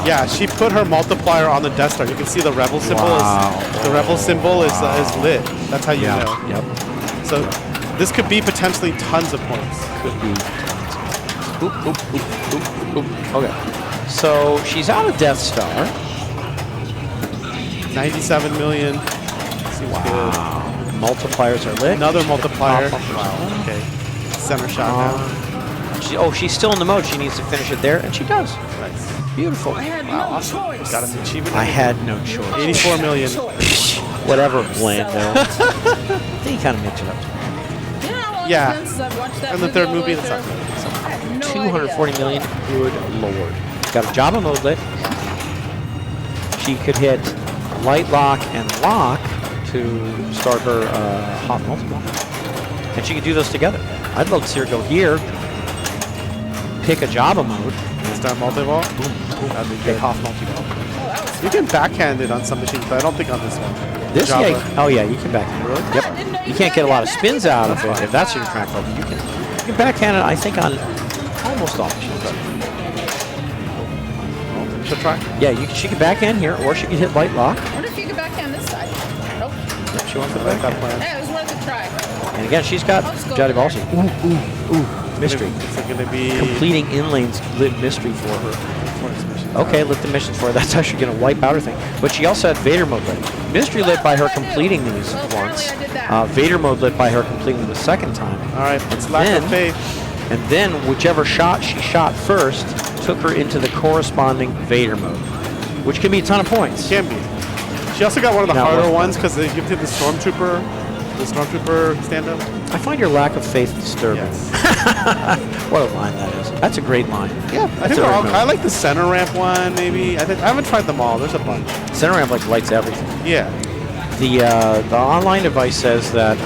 yeah, she put her multiplier on the Death Star. You can see the Rebel symbol the Rebel symbol is lit. That's how you know. Yep. So this could be potentially tons of points. Could be. Oop. Okay. So she's out of Death Star. 97 million. Seems good. Multipliers are lit. Another multiplier. Pop up. Wow. Okay. Center shot She's still in the mode. She needs to finish it there, and she does. now. Nice. Beautiful. I had no choice. Got an achievement. I had no choice. 84 million. Whatever, Lando. I think he kind of mixed it up. You know how long Yeah. it's been since I've watched that And the movie third all the movie, way that's not through? good. I have no 240 idea. million. Good lord. Got a Jabba mode lit. She could hit light lock and lock to start her hot multi-ball. And she could do those together. I'd love to see her go here, pick a Jabba mode, Start multi-ball. and pick Hoth multi-ball. You can backhand it on some machines, but I don't think on this one. This Jabba. oh yeah, you can backhand it. Yep. didn't know You you can't get a lot of backhand spins out of it if that's your track level. You can backhand it, I think, on almost all machines. Should try. Yeah, she could backhand here, or she could hit light lock. I wonder if you could backhand this side. Nope. She wants to I like that backhand. plan. Hey, it was worth a try. And again, she's got I'll just go Jedi over Balsi. Ooh. Mystery. It's going to be Completing in-lanes lit mystery for her. Okay, lit the missions for her. That's how she's going to wipe out her thing. But she also had Vader mode lit. Mystery lit by her completing these Well, apparently once. I did that. Vader mode lit by her completing them the second time. All right, let's lack of Then- faith. And then whichever shot she shot first took her into the corresponding Vader mode, which can be a ton of points. Can be. She also got one of the Not harder worth ones because they give to the Stormtrooper stand-up. I find your lack of faith disturbing. Yes. What a line that is. That's a great line. Yeah, I That's think a they're all. great I like the center ramp one, maybe. I haven't tried them all. There's a bunch. Center ramp like lights everything. Yeah. The online device says that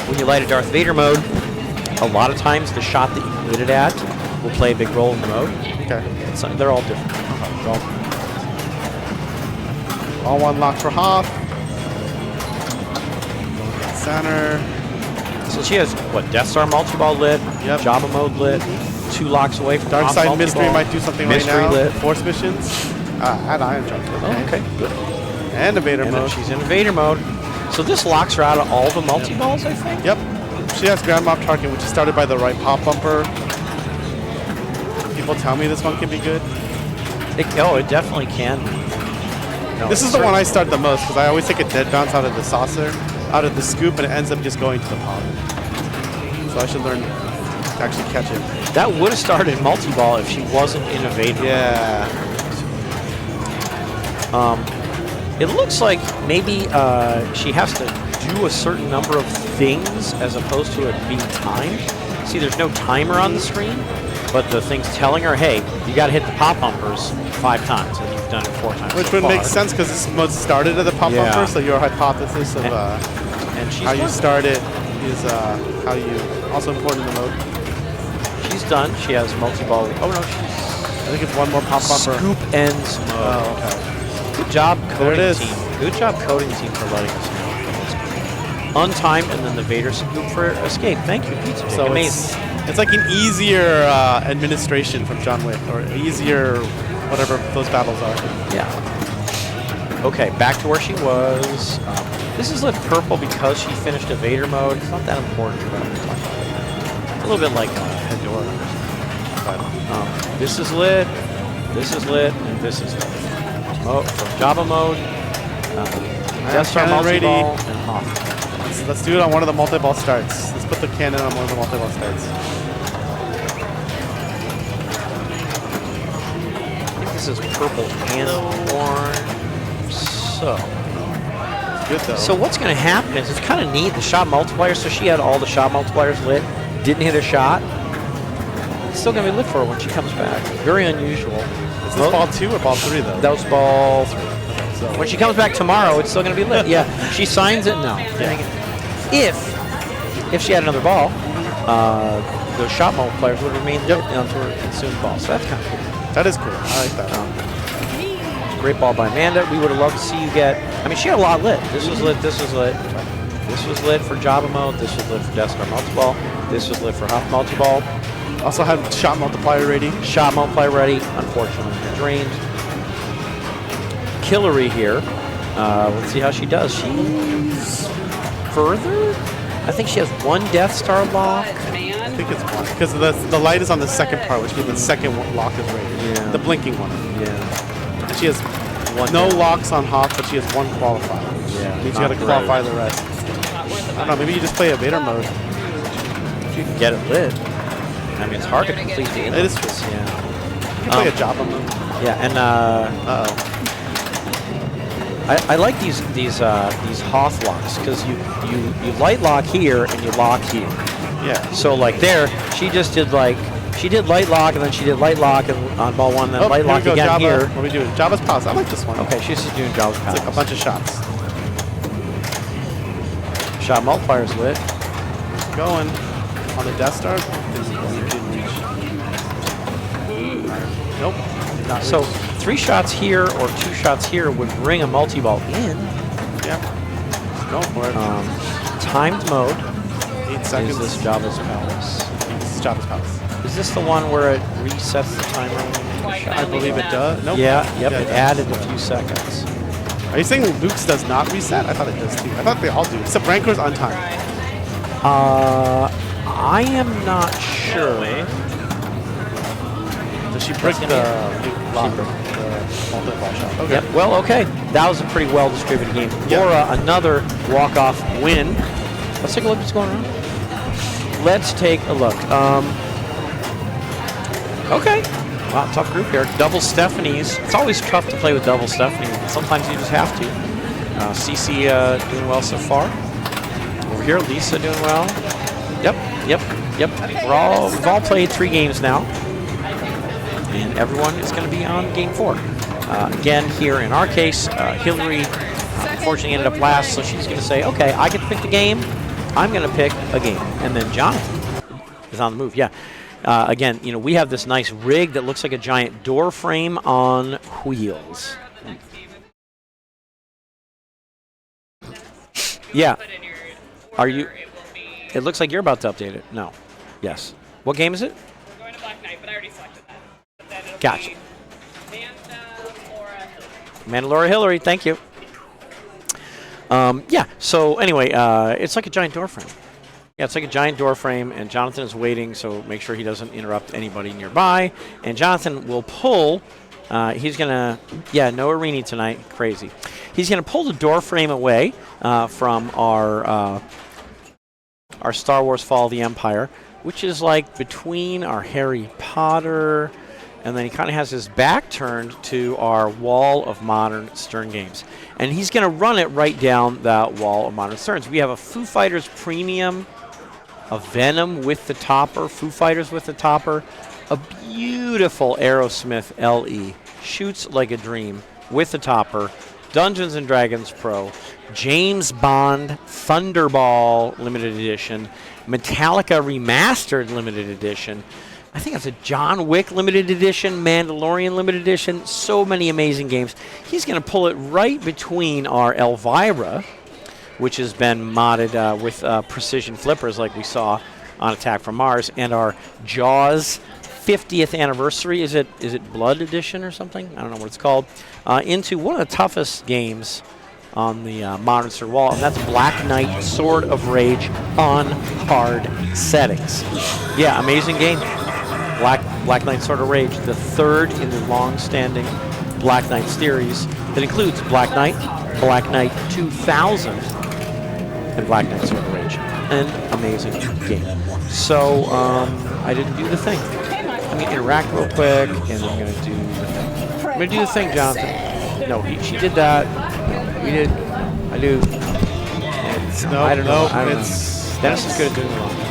when you light a Darth Vader mode, a lot of times the shot that you lit it at will play a big role in the mode. Okay. They're all different. They're all All one lock for Hoth. Center. So she has, what, Death Star multi-ball lit, Yep. Jabba mode lit, 2 locks away from Dark Hoth Side Mystery multi-ball. might do something Mystery right now. lit. Force missions. Add Iron Jump. Oh, okay, good. And a Vader And then mode. she's in Vader mode. So this locks her out of all the multi-balls, I think? Yep. She has Grand Moff Tarkin, which is started by the right pop bumper. People tell me this one can be good. It definitely can be. No, This it is the one I certainly- start the most because I always take a dead bounce out of the saucer, out of the scoop, and it ends up just going to the pop. So I should learn to actually catch it. That would have started multi-ball if she wasn't in a Vader. Yeah. It looks like maybe she has to do a certain number of things as opposed to it being timed. See, there's no timer on the screen, but the thing's telling her, hey, you got to hit the pop bumpers 5 times, and you've done it 4 times. Which so would far. make sense because this mode started at the pop Yeah. bumper, so your hypothesis of And she's how you working. start it is how you also important in the mode. done. She has multi-ball. Oh, no, she's I think it's one more pop bumper. scoop ends mode. Oh, okay. Good job, There it coding is. team. Good job, coding team, for letting us know. Untimed, and then the Vader scoop for escape. Thank you, Pizza Jake. So Amazing. it's like an easier administration from John Wick, or easier whatever those battles are. Yeah. Okay, back to where she was. This is lit purple because she finished a Vader mode. It's not that important. But a little bit like Hedora. But this is lit, and this is lit. From Java mode, Death Star cannon ready. multi-ball, and Hoth. Let's do it on one of the multi-ball starts. Let's put the cannon on one of the multi-ball starts. I think this is purple and orange. Good though. So what's going to happen is it's kind of neat. The shot multiplier, so she had all the shot multipliers lit, didn't hit a shot. It's still going to be lit for her when she comes back. Very unusual. Is this ball 2 or ball 3 though? That was ball 3. So When she comes back tomorrow, it's still going to be lit. Yeah, she signs it now. If she had another ball, the shot multipliers would remain lit until her consumed ball. So that's kind of cool. that is cool. I like that. Great ball by Amanda. We would have loved to see you get. I mean, she had a lot lit. This was lit. This was lit. This was lit for Java mode. This was lit for Death Star multi-ball. This was lit for Huff multi-ball. Also have shot multiplier ready. Shot multiplier ready. Unfortunately, drained. Killary here. Let's see how she does. She's further. I think she has one Death Star lock. I think it's one because the light is on the second part, which means the second lock is ready. Yeah. The blinking one. Yeah. And she has no locks on Hoth, but she has one qualifier. Yeah. Means you got to qualify the rest. I don't know. Maybe you just play a Vader mode. If you can get it lit. I mean, it's hard to complete the It is true. Yeah. You can play a Java mode. Yeah, and Uh-oh. I like these Hoth locks because you light lock here and you lock here. Yeah. So like there, she just did like she did light lock and then she did light lock and on ball 1, then light here lock we go, again Java. here. What are we doing? Java's pause. I like this one. Okay, she's just doing Java's It's like a pass. bunch of shots. Shot multipliers lit. Going on the Death Star. Nope. Did not So reach. 3 shots here or 2 shots here would bring a multi-ball in. Yeah. Go for it. Timed mode 8 is seconds. this Java's Palace. This is Java's palace. Is this the one where it resets the timer when you make a shot? I believe it does. Nope. Yeah, yep, Yeah, it added a few seconds. Are you saying Luke's does not reset? I thought it does too. I thought they all do. Except Rancor's on time. I am not sure. Does she break the lock? The multi-ball shot. Okay. Yep. Well, okay. That was a pretty well-distributed game. Yeah. Laura, another walk-off win. Let's take a look at what's going on. Let's take a look. Okay. Wow, tough group here. Double Stephanies. It's always tough to play with double Stephanie. Sometimes you just have to. CC doing well so far. Over here, Lisa doing well. Yep. We've all played 3 games now. And everyone is going to be on game 4. Again, here in our case, Hillary unfortunately ended up last, so she's going to say, okay, I get to pick the game. I'm going to pick a game. And then Jonathan is on the move. Yeah. Again, we have this nice rig that looks like a giant door frame on wheels. Yeah. Are you? It looks like you're about to update it. No. Yes. What game is it? We're going to Black Knight, but I already selected that. But then it'll Gotcha. be Mandalora Hillary. Mandalora Hillary, thank you. Yeah, so anyway, it's like a giant door frame. Yeah, it's like a giant door frame, and Jonathan is waiting, so make sure he doesn't interrupt anybody nearby. And Jonathan will pull. He's going to, no Arini tonight, crazy. He's going to pull the door frame away from our Star Wars Fall of the Empire, which is like between our Harry Potter, and then he kind of has his back turned to our wall of modern Stern games. And he's going to run it right down that wall of modern Sterns. We have a Foo Fighters Premium, a Venom with the topper, Foo Fighters with the topper, a beautiful Aerosmith LE, shoots like a dream with the topper, Dungeons & Dragons Pro, James Bond Thunderball Limited Edition, Metallica Remastered Limited Edition, I think it's a John Wick limited edition, Mandalorian limited edition. So many amazing games. He's going to pull it right between our Elvira, which has been modded with precision flippers like we saw on Attack from Mars, and our Jaws 50th anniversary. Is it Blood Edition or something? I don't know what it's called. Into one of the toughest games on the modern survival, and that's Black Knight Sword of Rage on hard settings. Yeah, amazing game. Black Knight Sword of Rage, the third in the long-standing Black Knight series that includes Black Knight 2000, and Black Knight Sword of Rage. An amazing game. So I didn't do the thing. I'm going to interact real quick, and I'm going to do the thing. I'm going to do the thing, Jonathan. No, she did that. We did. I do. And No, I don't know. no, I don't it's know. Dennis is good at doing the wrong things.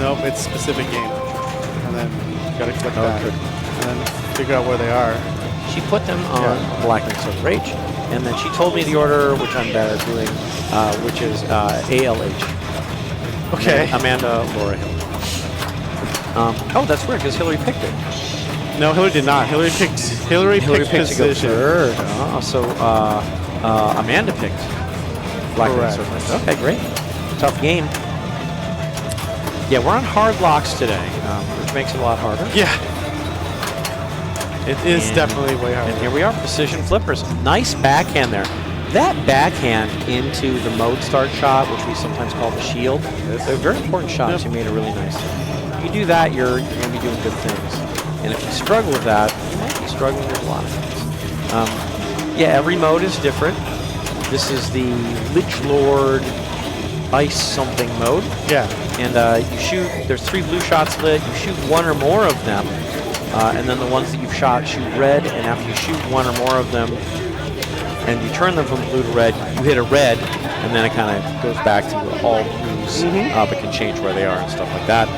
Nope, it's specific game. And then you gotta click that. good. And then figure out where they are. She put them on Black Knight Sword of Rage, and then she told me the order, which I'm bad at doing, which is ALH. Okay. Amanda, Laura, Hillary. Oh, that's weird, because Hillary picked it. No, Hillary did not. Hillary picked to go position. third. So Amanda picked Black Knight Correct. Sword of Rage. Okay, great. Tough game. Yeah, we're on hard locks today, which makes it a lot harder. Yeah. It is And- definitely way harder. And here we are, precision flippers. Nice backhand there. That backhand into the mode start shot, which we sometimes call the shield, they're very important shots. Yep. You made it really nice. If you do that, you're going to be doing good things. And if you struggle with that, you might be struggling with a lot of things. Yeah, every mode is different. This is the Lich Lord Ice something mode. Yeah. And you shoot, there's 3 blue shots lit, you shoot 1 or more of them, and then the ones that you've shot shoot red, and after you shoot 1 or more of them, and you turn them from blue to red, you hit a red, and then it kind of goes back to all blues, but can change where they are and stuff like that.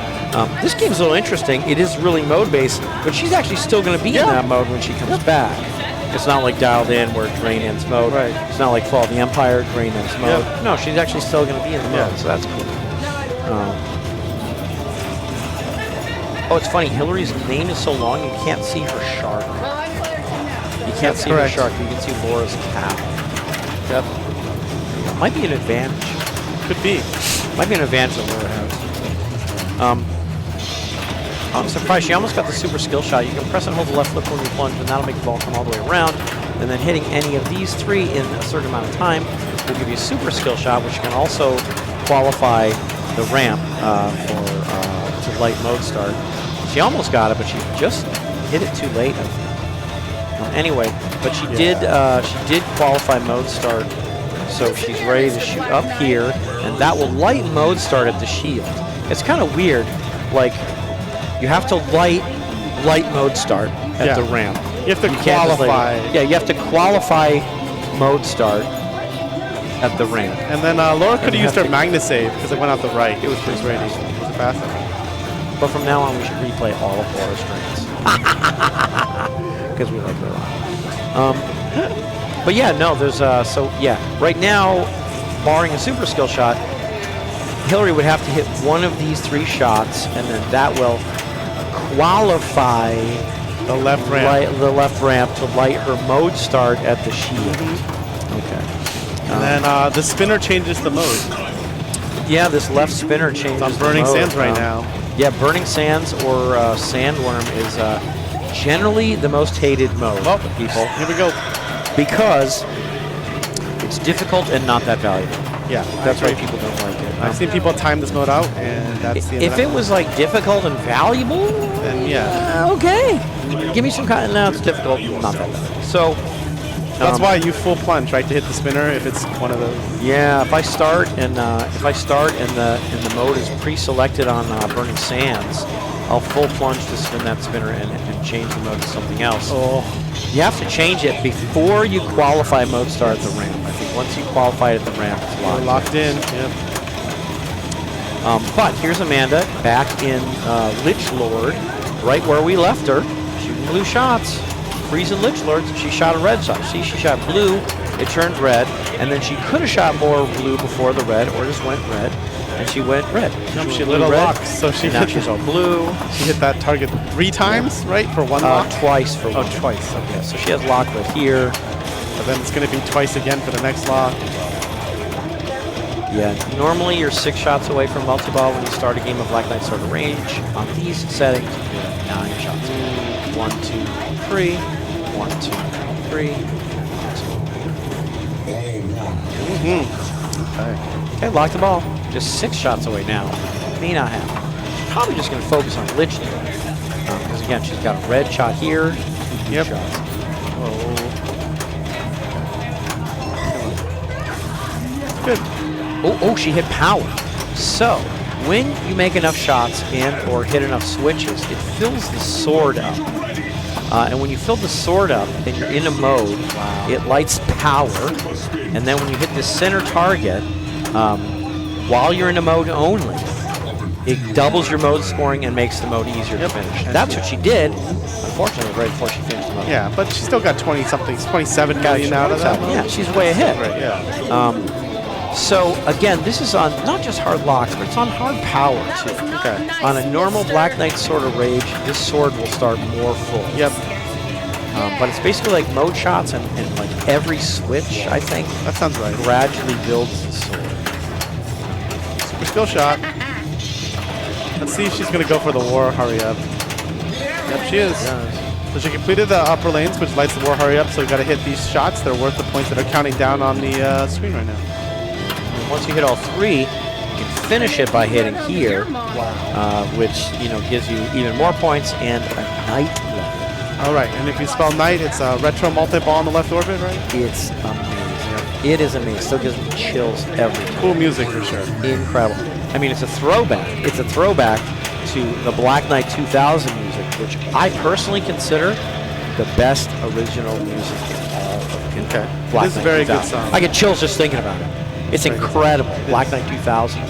This game's a little interesting. It is really mode-based, but she's actually still going to be in that mode when she comes back. It's not like Dialed In where Drain ends mode. Right. It's not like Fall of the Empire, Drain ends mode. Yep. No, she's actually still going to be in the mode, so that's cool. Oh, it's funny. Hillary's name is so long you can't see her shark. Well, I'm glad you know. You can't see her correct. shark. You can see Laura's cap. Yep. Might be an advantage. Could be. Might be an advantage that Laura has. I'm surprised. She almost got the super skill shot. You can press and hold the left flip when you plunge, and that'll make the ball come all the way around. And then hitting any of these 3 in a certain amount of time will give you a super skill shot, which can also qualify the ramp to light mode start. She almost got it, but she just hit it too late. Anyway, but she did qualify mode start, so she's ready to shoot up here, and that will light mode start at the shield. It's kind of weird, like you have to light mode start at the ramp. You have to You can't just qualify. yeah, you have to qualify mode start at the ramp. And then Laura could have you used have her to- Magna save because it went out the right. It was ready. Was it faster? But from now on, we should replay all of Laura's strings because we like her a lot. But yeah, no, there's right now, barring a super skill shot, Hillary would have to hit one of these 3 shots, and then that will qualify The left ramp. the left ramp to light her mode start at the shield. Okay. And then the spinner changes the mode. Yeah, this left spinner changes. It's on the Burning mode. Sands right now. Yeah, Burning Sands or Sandworm is generally the most hated mode Well, by people here we go. because it's difficult and not that valuable. Yeah, That's why agree. people don't like it. I've seen people time this mode out, and that's the end If of it that. was like difficult and valuable, Then yeah. okay. Give me some kind. No, it's difficult, not that valuable. So That's why you full plunge, right, to hit the spinner if it's one of those. yeah, if I start and the mode is pre-selected on Burning Sands, I'll full plunge to spin that spinner and change the mode to something else. Oh, You have to change it before you qualify mode start at the ramp. I think once you qualify it at the ramp, it's we're locked. locked in. Yep. But here's Amanda back in Lich Lord, right where we left her, shooting blue shots. Freezing Lich Lords. She shot a red shot. See, she shot blue, it turned red, and then she could have shot more blue before the red, or just went red. and she went red. Nope, she went lit a blue-red, lock, so she and now hit, she's all blue. she hit that target 3 times, right, for 1 lock? Twice for Oh, one. twice. Okay. Yeah, so she has lock right here. But then it's going to be twice again for the next lock. Yeah, normally you're 6 shots away from multi-ball when you start a game of Black Knight Sword of Range. On these settings, you're 9 shots away. 1, 2, 3. 1, 2, 3. Okay, lock the ball. Just 6 shots away now. May not happen. She's probably just going to focus on lich now. Because again, she's got a red shot here. 2 Yep. shots. Good. Oh, she hit power. So, when you make enough shots and or hit enough switches, it fills the sword up. And when you fill the sword up and you're in a mode, it lights power. And then when you hit the center target, while you're in a mode only, it doubles your mode scoring and makes the mode easier to finish. That's what she did. Unfortunately, right before she finished the mode. Yeah, but she still got 20-something, 27 million out of that. Yeah, she's way ahead. Right, yeah. So, again, this is on not just hard locks, but it's on hard power, too. Okay. On a normal Black Knight Sword of Rage, this sword will start more full. Yep. But it's basically like mode shots, and like every switch, I think, That sounds right. gradually builds the sword. Super skill shot. Let's see if she's going to go for the war hurry up. Yep, she is. So she completed the upper lanes, which lights the war hurry up, so you got to hit these shots. They're worth the points that are counting down on the screen right now. And once you hit all 3, you can finish it by hitting here, which, gives you even more points and a knight level. All right, and if you spell knight, it's a retro multi-ball on the left orbit, right? It's amazing. It is amazing. Still gives me chills every time. Cool music for sure. Incredible. I mean, it's a throwback. It's a throwback to the Black Knight 2000 music, which I personally consider the best original music in all of Black This is Knight a very 2000. good song. I get chills just thinking about it. It's incredible. Black Knight 2000,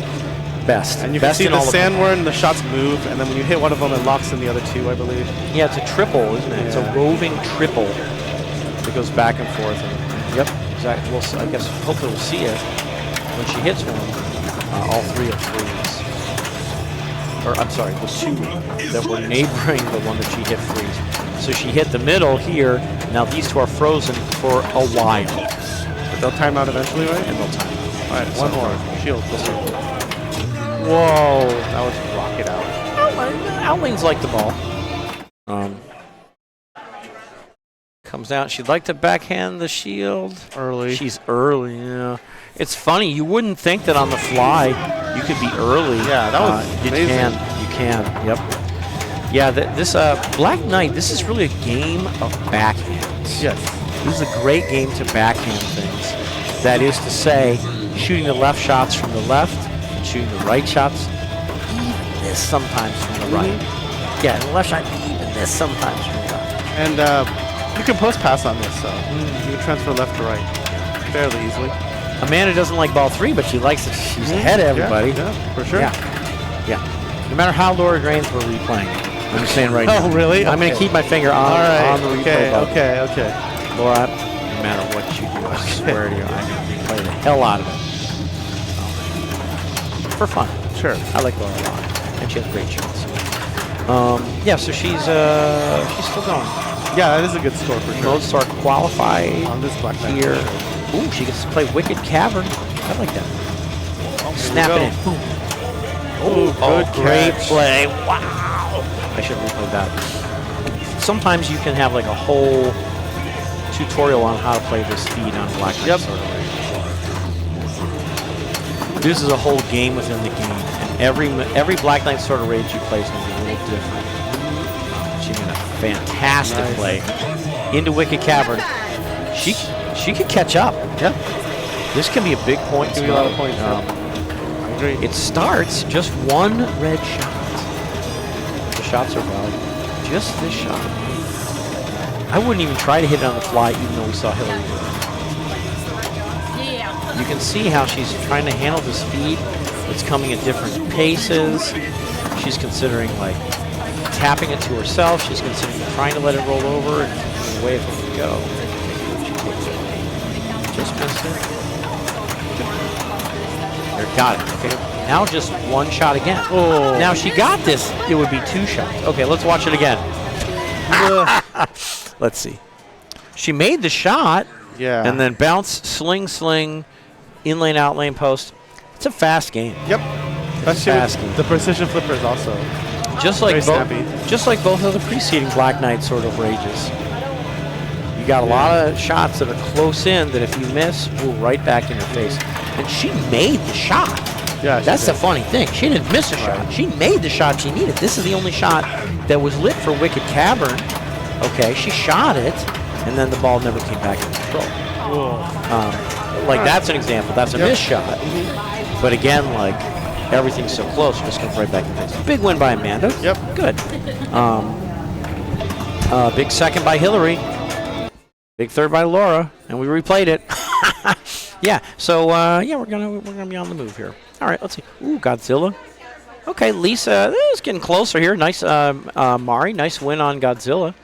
best. And you best can see in the all of sand word and the shots move, and then when you hit one of them, it locks in the other 2, I believe. Yeah, it's a triple, isn't it? It's a Yeah. roving triple that goes back and forth. And, yep, exactly. Well, I guess hopefully we'll see it when she hits one. All 3 of 3s. Or I'm sorry, the 2 that were neighboring the one that she hit freeze. So she hit the middle here. Now these 2 are frozen for a while. But they'll time out eventually, right? And they'll time out. All right, one more. Shield. Whoa, that was rocket out. Outlane's like the ball. Comes out. She'd like to backhand the shield. Early. She's early, yeah. It's funny. You wouldn't think that on the fly you could be early. Yeah, that was amazing. You can. Yep. Yeah, this Black Knight, this is really a game of backhands. Yes. This is a great game to backhand things. That is to say, shooting the left shots from the left and shooting the right shots, even this sometimes from the right. Yeah, the left shot, even this sometimes from the left. And you can post pass on this, so you can transfer left to right fairly easily. Amanda doesn't like ball 3, but she likes it. She's ahead of everybody. Yeah, for sure. Yeah. No matter how Laura Drains we're replaying it. I'm just saying right now. Oh, really? I'm going to keep my finger on, on the replay button. Okay. Laura, no matter what you do, I swear to you, I'm going to replay the hell out of it. For fun. Sure. I like Laura a lot. And she has great shots. Yeah, so she's still going. Yeah, that is a good score for sure. Mode start qualified On this Black Knight. here. Ooh, she gets to play Wicked Cavern. I like that. Snap it in. Boom. Oh, good great catch. play. Wow. I should replay that. Sometimes you can have like a whole tutorial on how to play this speed on Black Knight Sword of Rage. This is a whole game within the game, and every Black Knight Sword of Rage you play is going to be a little different. She made a fantastic play into Wicked Cavern. She could catch up. Yeah. This can be a big point. Give me a lot of points. I agree. It starts just 1 red shot. The shots are valuable. Just this shot. I wouldn't even try to hit it on the fly, even though we saw Hillary do it. You can see how she's trying to handle the speed. It's coming at different paces. She's considering like tapping it to herself. She's considering trying to let it roll over and keeping away from it go. Just missed it. There, got it. Okay. Now just one shot again. Oh. Now she got this, it would be 2 shots. Okay, let's watch it again. Let's see. She made the shot. Yeah. And then bounce, sling, in lane, out lane, post. It's a fast game. Yep. It's a fast game. The precision flippers also. Just like Very both of the preceding Black Knight sort of rages. You got a lot of shots that are close in that if you miss, will right back in your face. And she made the shot. Yeah, that's the funny thing. She didn't miss a shot. She made the shot she needed. This is the only shot that was lit for Wicked Cavern. Okay, she shot it, and then the ball never came back in control. Like that's an example. That's a missed shot. But again, like everything's so close, it just comes right back in the face. Big win by Amanda. Yep. Good. Big second by Hillary. Big third by Laura, and we replayed it. Yeah. So yeah, we're gonna be on the move here. All right. Let's see. Ooh, Godzilla. Okay, Lisa is getting closer here. Nice, Mari. Nice win on Godzilla.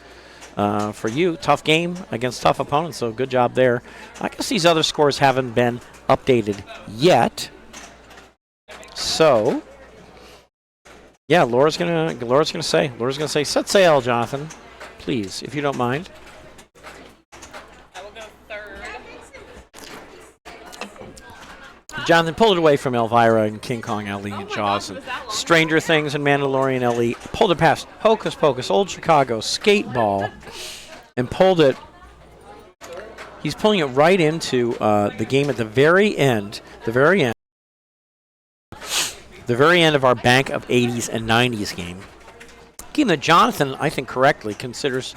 For you, tough game against tough opponents, so good job there. I guess these other scores haven't been updated yet. So, yeah, Laura's gonna say, set sail, Jonathan, please, if you don't mind. I will go third. Jonathan pulled it away from Elvira and King Kong Ali and Jaws and Stranger Things and Mandalorian Ali. Pulled it past Hocus Pocus, Old Chicago, Skateball, and pulled it. He's pulling it right into the game at the very end. The very end of our Bank of 80s and 90s game. Game that Jonathan, I think correctly, considers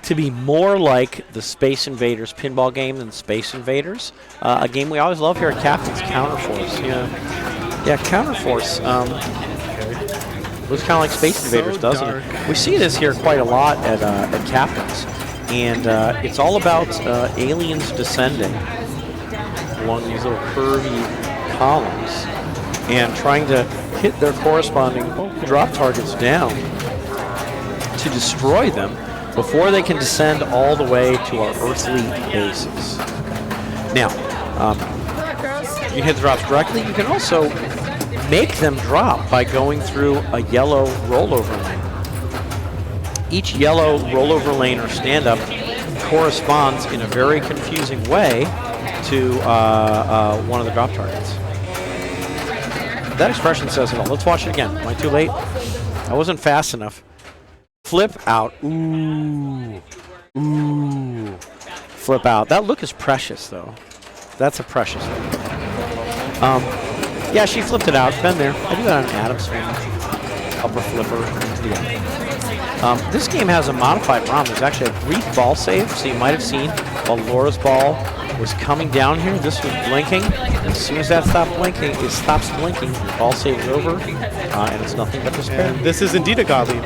to be more like the Space Invaders pinball game than Space Invaders. A game we always love here at Captain's, Counterforce. Yeah, Counterforce. Looks kind of like Space Invaders, doesn't it? We see this here quite a lot at Captain's. And it's all about aliens descending along these little curvy columns and trying to hit their corresponding drop targets down to destroy them before they can descend all the way to our earthly bases. Now, you hit the drops directly. You can also make them drop by going through a yellow rollover lane. Each yellow rollover lane or stand-up corresponds in a very confusing way to one of the drop targets. That expression says it all. Let's watch it again. Am I too late? I wasn't fast enough. Flip out. Ooh. Ooh. Flip out. That look is precious, though. That's a precious look. Yeah, she flipped it out. It's been there. I do that on Adam's swing. Upper flipper into the end. This game has a modified ROM. There's actually a brief ball save, so you might have seen while Laura's ball was coming down here. This was blinking. As soon as that stopped blinking, it stops blinking. The ball save is over, and it's nothing but despair. And this is indeed a godly.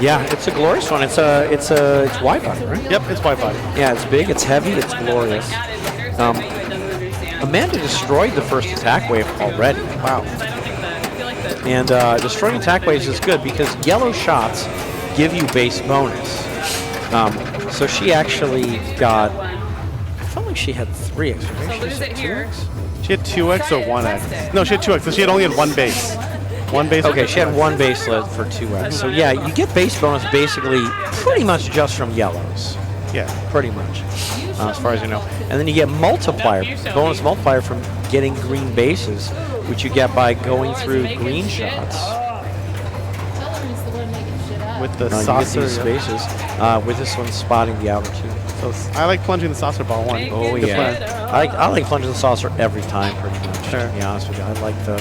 Yeah, it's a glorious one. It's wide body, right? Yep, it's wide body. Yeah, it's big, it's heavy, it's glorious. Amanda destroyed the first attack wave already. Wow. And destroying attack waves is good because yellow shots give you base bonus. So she actually got. I felt like she had 3x. So lose it here. She had 2x or 1x. No, she had 2x. So she had only had one base. One base. Okay, she had one base led for 2x. So yeah, you get base bonus basically pretty much just from yellows. Yeah, pretty much, as far as you know. And then you get multiplier, bonus multiplier from getting green bases, which you get by going through green shots. With the You saucer. get these spaces, with this one spotting the outer two. So I like plunging the saucer ball one. Oh Good yeah, plan. I like plunging the saucer every time, pretty much. Sure. To be honest with you, I like the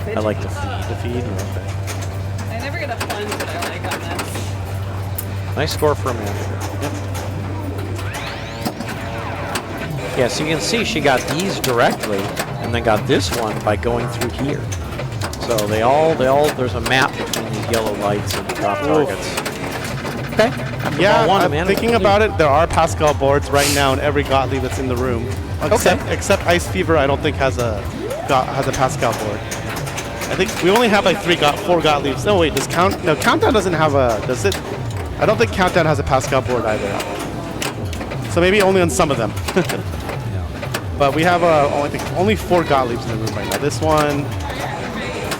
feed. The feed. Okay. I never get a plunge that I like on this. Nice score for Amanda. Yep. Yeah, so you can see she got these directly, and then got this one by going through here. So there's a map between these yellow lights and the drop targets. Okay. Yeah, One, I'm Amanda. thinking about it. There are Pascal boards right now in every Gottlieb that's in the room. Except Ice Fever, I don't think has a Pascal board. I think we only have like 4 Gottliebs. No, wait, Countdown doesn't have a, does it? I don't think Countdown has a Pascal board either. So maybe only on some of them. But we have I think only 4 Gottliebs in the room right now. This one,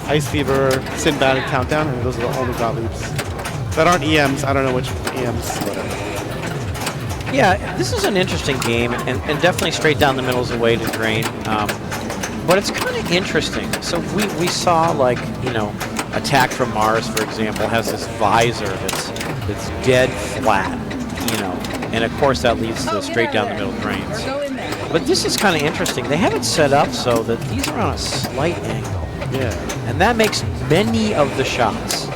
Ice Fever, Sinbad, and Countdown, and those are the only Gottliebs that aren't EMs. I don't know which EMs, whatever. Yeah, this is an interesting game, and definitely straight down the middle is a way to drain. But it's kind of interesting. So we saw, like, you know, Attack from Mars, for example, has this visor that's dead flat, you know, and of course that leads to straight down the middle drains. Go in there. But this is kind of interesting. They have it set up so that these are on a slight angle. Yeah. And that makes many of the shots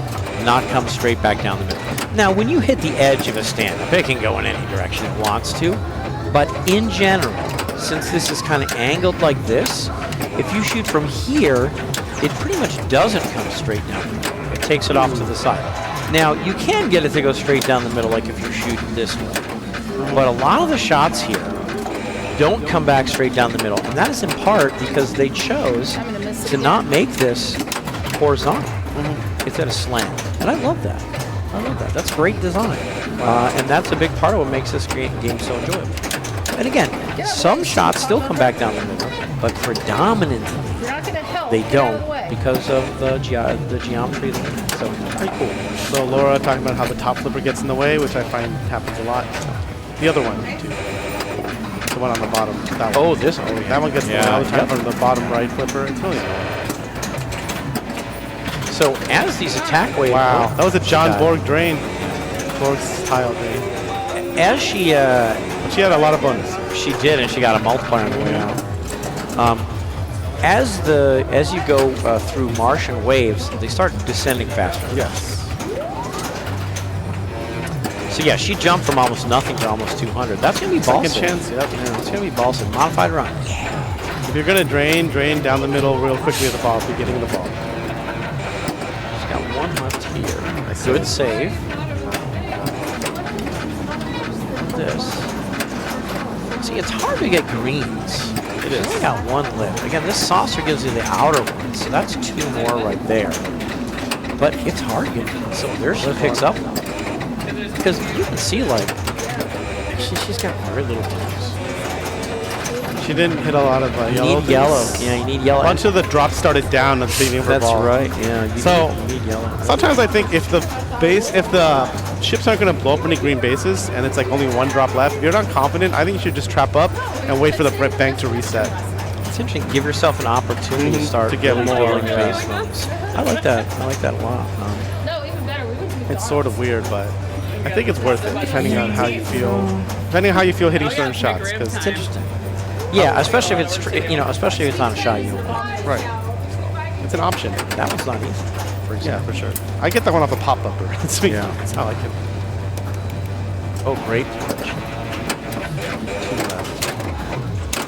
not come straight back down the middle. Now, when you hit the edge of a stand-up, it can go in any direction it wants to. But in general, since this is kind of angled like this, if you shoot from here, it pretty much doesn't come straight down the middle. It takes it off to the side. Now, you can get it to go straight down the middle, like if you shoot this way. But a lot of the shots here don't come back straight down the middle. And that is in part because they chose to not make this horizontal. It's at a slant. And I love that. I love that. That's great design. And that's a big part of what makes this game so enjoyable. And again, some shots still come back down the middle, but predominantly You're not going to help. they Get out of don't the way. because of the geometry of the game. So pretty cool. So Laura talking about how the top flipper gets in the way, which I find happens a lot. The other one, too. The one on the bottom. That one. This That one gets in the way all the time from the bottom right flipper. It's really annoying. So as these attack waves, Wow. That was a John got- Borg drain. Borg's tile drain. as she She had a lot of bonus. she did, and she got a multiplier on the way out. As you go through Martian waves, they start descending faster. Yes. So yeah, she jumped from almost nothing to almost 200. That's gonna be ball Second chance. Yep. It's gonna be ball save. Modified run. If you're gonna drain down the middle real quickly at the ball, beginning of the ball. She's got one left here. Nice. Good save. This. See, it's hard to get greens. It She's is. only got one left. Again, this saucer gives you the outer one, so that's 2 more right there. But it's hard to get greens. So there she picks up one. Because you can see, like, she's got very little blues. She didn't hit a lot of You yellow. need yellow. Yeah, you need yellow. A bunch of the drops started down at the beginning of her That's ball. right. Yeah. You need yellow. Sometimes I think if the chips aren't going to blow up any green bases and it's like only 1 drop left, if you're not confident, I think you should just trap up and wait for the bank to reset. It's interesting. Give yourself an opportunity to start To get really more, dealing yeah. base runs. I like that. I like that a lot. No, even better. We would be It's sort of weird, but I think it's worth it depending on how you feel. Depending on how you feel hitting certain shots, because It's interesting. Yeah, especially if it's especially if it's on a shot you don't like. right, it's an option. That one's not easy. For Yeah, example. for sure. I get that one off a pop bumper. That's me. Yeah. That's how I like it. Oh, great pitch. 2 left.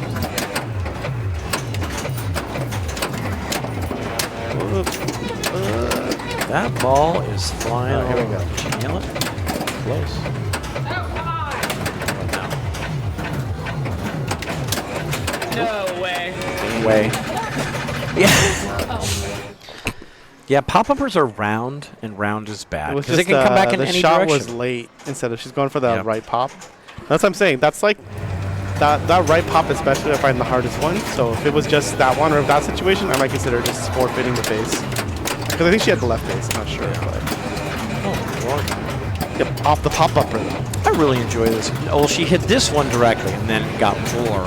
That ball is flying. Oh, here we over. go. Did she nail it? Close. No way. Way. Yeah. Yeah, pop-uppers are round, and round is bad. It was Because just it can come back in the any shot direction. was late instead of she's going for the Yep. right pop. That's what I'm saying. That's like that right pop especially I find the hardest one. So if it was just that one or if that situation, I might consider just forfeiting the base. Because I think she had the left base. I'm not sure. But Oh, Lord. yep, off the pop upper. I really enjoy this. Well, she hit this one directly and then got more.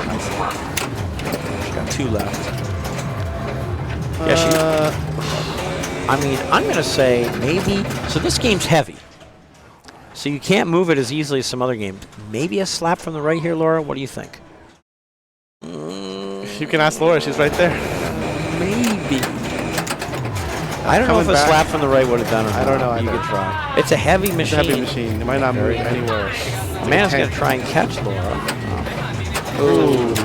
She got 2 left. Yeah, I mean, I'm going to say maybe. So this game's heavy. So you can't move it as easily as some other games. Maybe a slap from the right here, Laura? What do you think? You can ask Laura. She's right there. Maybe. I don't know if Coming a back. slap from the right would have done it. I don't know You either. could try. It's a heavy It's a machine. heavy machine. It might not move anywhere. Amanda's going to try and catch Laura. Ooh.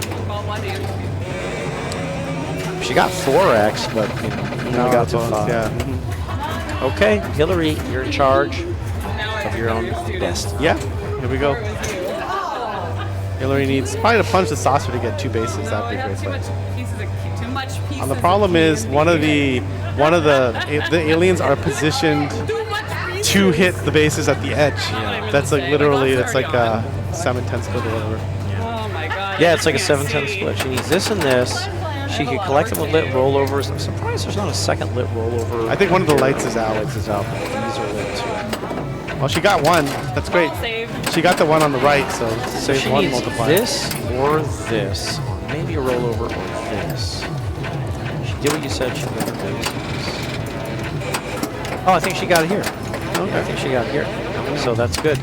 She got 4x, but you know, No, only got to bonus, 5. yeah. Okay, Hillary, you're in charge of your own destiny. Yeah. Here we go. Hillary needs probably to punch the saucer to get 2 bases. That'd be a great Too play. much pieces. Too much pieces. And the problem is one of the aliens are positioned Too much pieces. to hit the bases at the edge. That's like literally, it's like a 7/10 split or whatever. Oh my god. Yeah, it's like a 7-10 split. She needs this and this. She could collect them with lit rollovers. I'm surprised there's not a second lit rollover. I think one of the lights is out. Lights is out, but these are lit too. Well, she got one. That's great. All saved. She got the one on the right, so So save she one needs multiplier. this or this, or maybe a rollover or this. She did what you said she would. Oh, I think she got it here. Okay, I think she got it here. So that's good.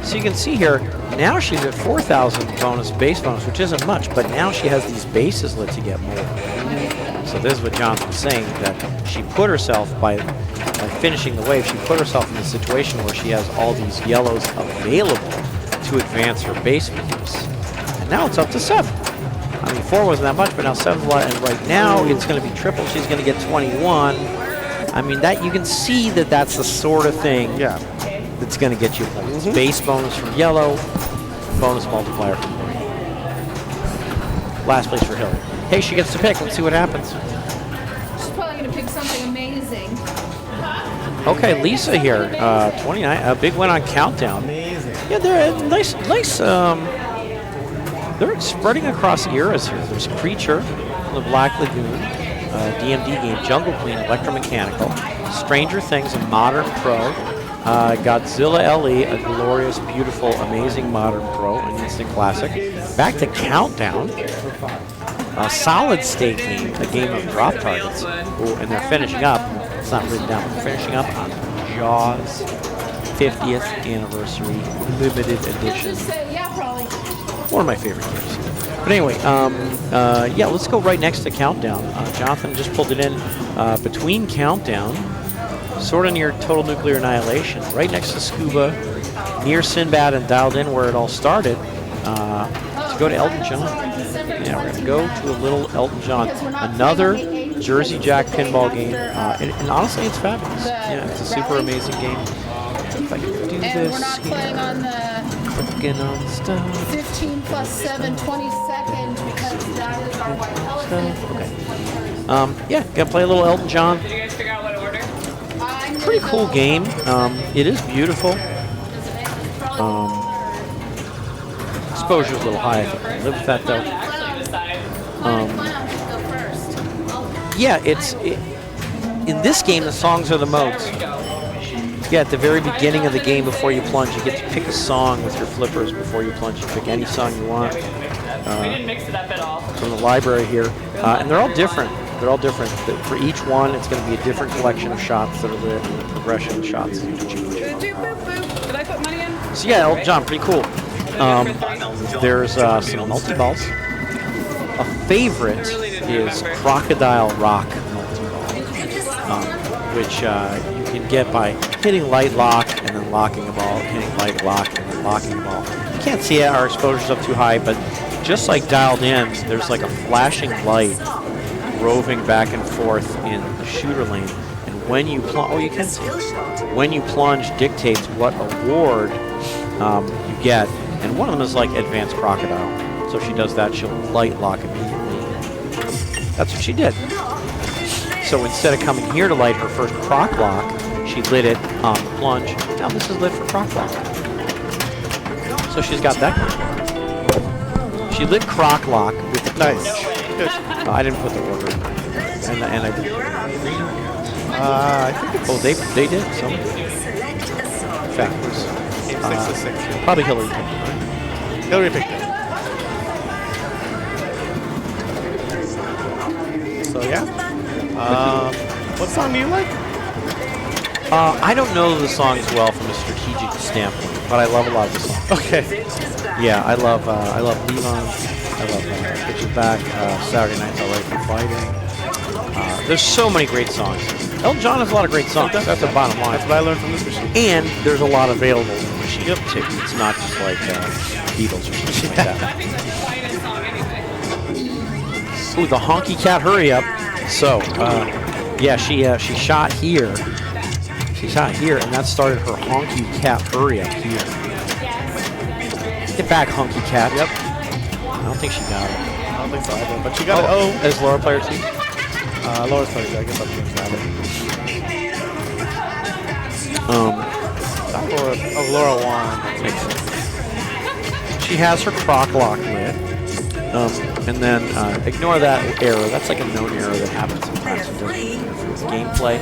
So you can see here, now she's at 4,000 base bonus, which isn't much, but now she has these bases lit to get more. So this is what Jonathan's saying, that she put herself, by finishing the wave, she put herself in a situation where she has all these yellows available to advance her base moves. And now it's up to 7. I mean, 4 wasn't that much, but now 7's a lot, and right now it's going to be triple. She's going to get 21. I mean, that you can see that that's the sort of thing that's going to get you points. Base bonus from yellow, bonus multiplier from green. Last place for Hillary. Hey, she gets to pick. Let's see what happens. She's probably going to pick something amazing. Okay, Lisa here, 29, a big win on Countdown. Amazing. Yeah, they're nice. They're spreading across eras here. There's Creature, the Black Lagoon, DMD game, Jungle Queen, Electromechanical, Stranger Things, a Modern Pro, Godzilla LE, a glorious, beautiful, amazing Modern Pro, an instant classic. Back to Countdown, a Solid State game, a game of drop targets. Ooh, and they're finishing up. It's not written down. They're finishing up on Jaws 50th Anniversary Limited He'll Edition. just say, yeah, probably. One of my favorite games. But anyway, yeah, let's go right next to Countdown. Jonathan just pulled it in between Countdown, sort of near Total Nuclear Annihilation, right next to Scuba, near Sinbad and Dialed In where it all started, to go to Elton John. Yeah, we're going to go to a little Elton John. Another Jersey Jack pinball game, and honestly, it's fabulous. Yeah, it's a super amazing game. If I can do And this we're not playing on the Clicking on stuff. 15 plus 7, 22nd, because that is our white elephant. Yeah, gonna play a little Elton John. Did you guys figure out what to order? Pretty cool game. It is beautiful. Exposure's a little high. I think I live with that though. Actually, decide. Yeah, in this game the songs are the modes. Yeah, at the very beginning of the game before you plunge, you get to pick a song with your flippers before you plunge. You pick any song you want We didn't mix it up at all. from the library here, and they're all different. They're all different. For each one, it's going to be a different collection of shots that are lit, and the progression of shots that you can change. Did I put money in? So yeah, Elton John, pretty cool. There's some multi-balls. A favorite is Crocodile Rock multi-ball, which you can get by hitting light lock and then locking a ball, hitting light lock and then locking a ball. You can't see it, our exposure's up too high, but just like Dialed In, there's like a flashing light roving back and forth in the shooter lane. And when you plunge, oh, you can see it. When you plunge dictates what award you get. And one of them is like Advanced Crocodile. So if she does that, she'll light lock immediately. That's what she did. So instead of coming here to light her first croc lock, she lit it on the plunge. Now this is lit for croc lock. So she's got that going. She lit croc lock with the plunge. Nice. Good. I didn't put the order in. And I did. I think it's Oh, they did. Some factors. 6 to 6. Probably Hillary picked it, right? Hillary picked it. So yeah. What song do you like? I don't know the songs well from a strategic standpoint, but I love a lot of the songs. Okay. Yeah, I love Levon. I love Pitches Back, Saturday Night's All Right for Fighting. There's so many great songs. Elton John has a lot of great songs. That's the bottom line. That's what I learned from this machine. And there's a lot available in the machine too. It's not just like Beatles or something like that. I think that's the quietest song anyway. Ooh, the honky cat hurry up. So, yeah, she shot here. She shot here, and that started her honky cat hurry up here. Get back, honky cat. Yep. I don't think she got it. I don't think so either, but she got it. Oh, As Laura player 2? Laura's player 2. I guess I'll change that. Laura won. Makes sense. She has her croc lock lit. And then ignore that error. That's like a known error that happens sometimes with gameplay.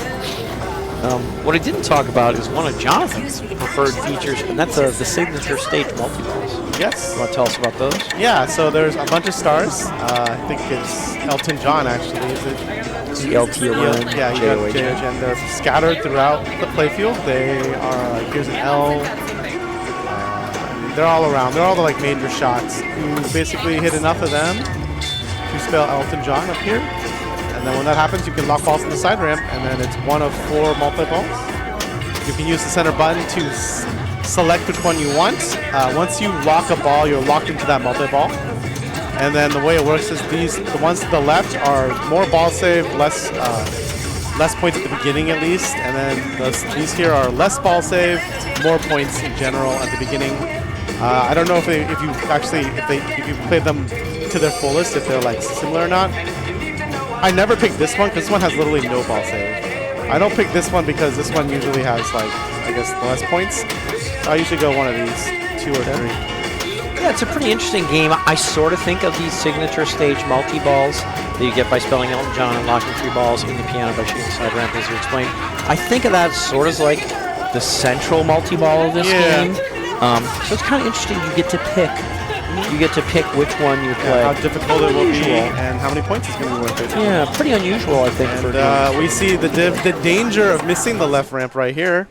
What I didn't talk about is one of Jonathan's preferred features, and that's the signature stage multi-balls. Yes. You want to tell us about those? Yeah, so there's a bunch of stars. I think it's Elton John, actually. Is it? ELT-O-N, Yeah, J-O-H-N. and they're scattered throughout the playfield. They are, here's an L. They're all around. They're all the like major shots. You basically hit enough of them to spell Elton John up here. And then when that happens, you can lock balls in the side ramp, and then it's one of 4 multi-balls. You can use the center button to select which one you want. Once you lock a ball, you're locked into that multi-ball. And then the way it works is the ones to the left are more ball save, less points at the beginning at least. And then these here are less ball save, more points in general at the beginning. I don't know if you play them to their fullest, if they're like similar or not. I never picked this one because this one has literally no ball save. I don't pick this one because this one usually has like, I guess, less points. So I usually go one of these, 2 or 3. Yeah, it's a pretty interesting game. I sort of think of these signature stage multi-balls that you get by spelling Elton John and locking 3 balls in the piano by shooting the side ramp, as you explained. I think of that sort of like the central multi-ball of this game. So it's kind of interesting. You get to pick. You get to pick which one you play. How difficult it will be and how many points it's going to be worth it. Yeah, pretty unusual, I think. And we see the danger of missing the left ramp right here.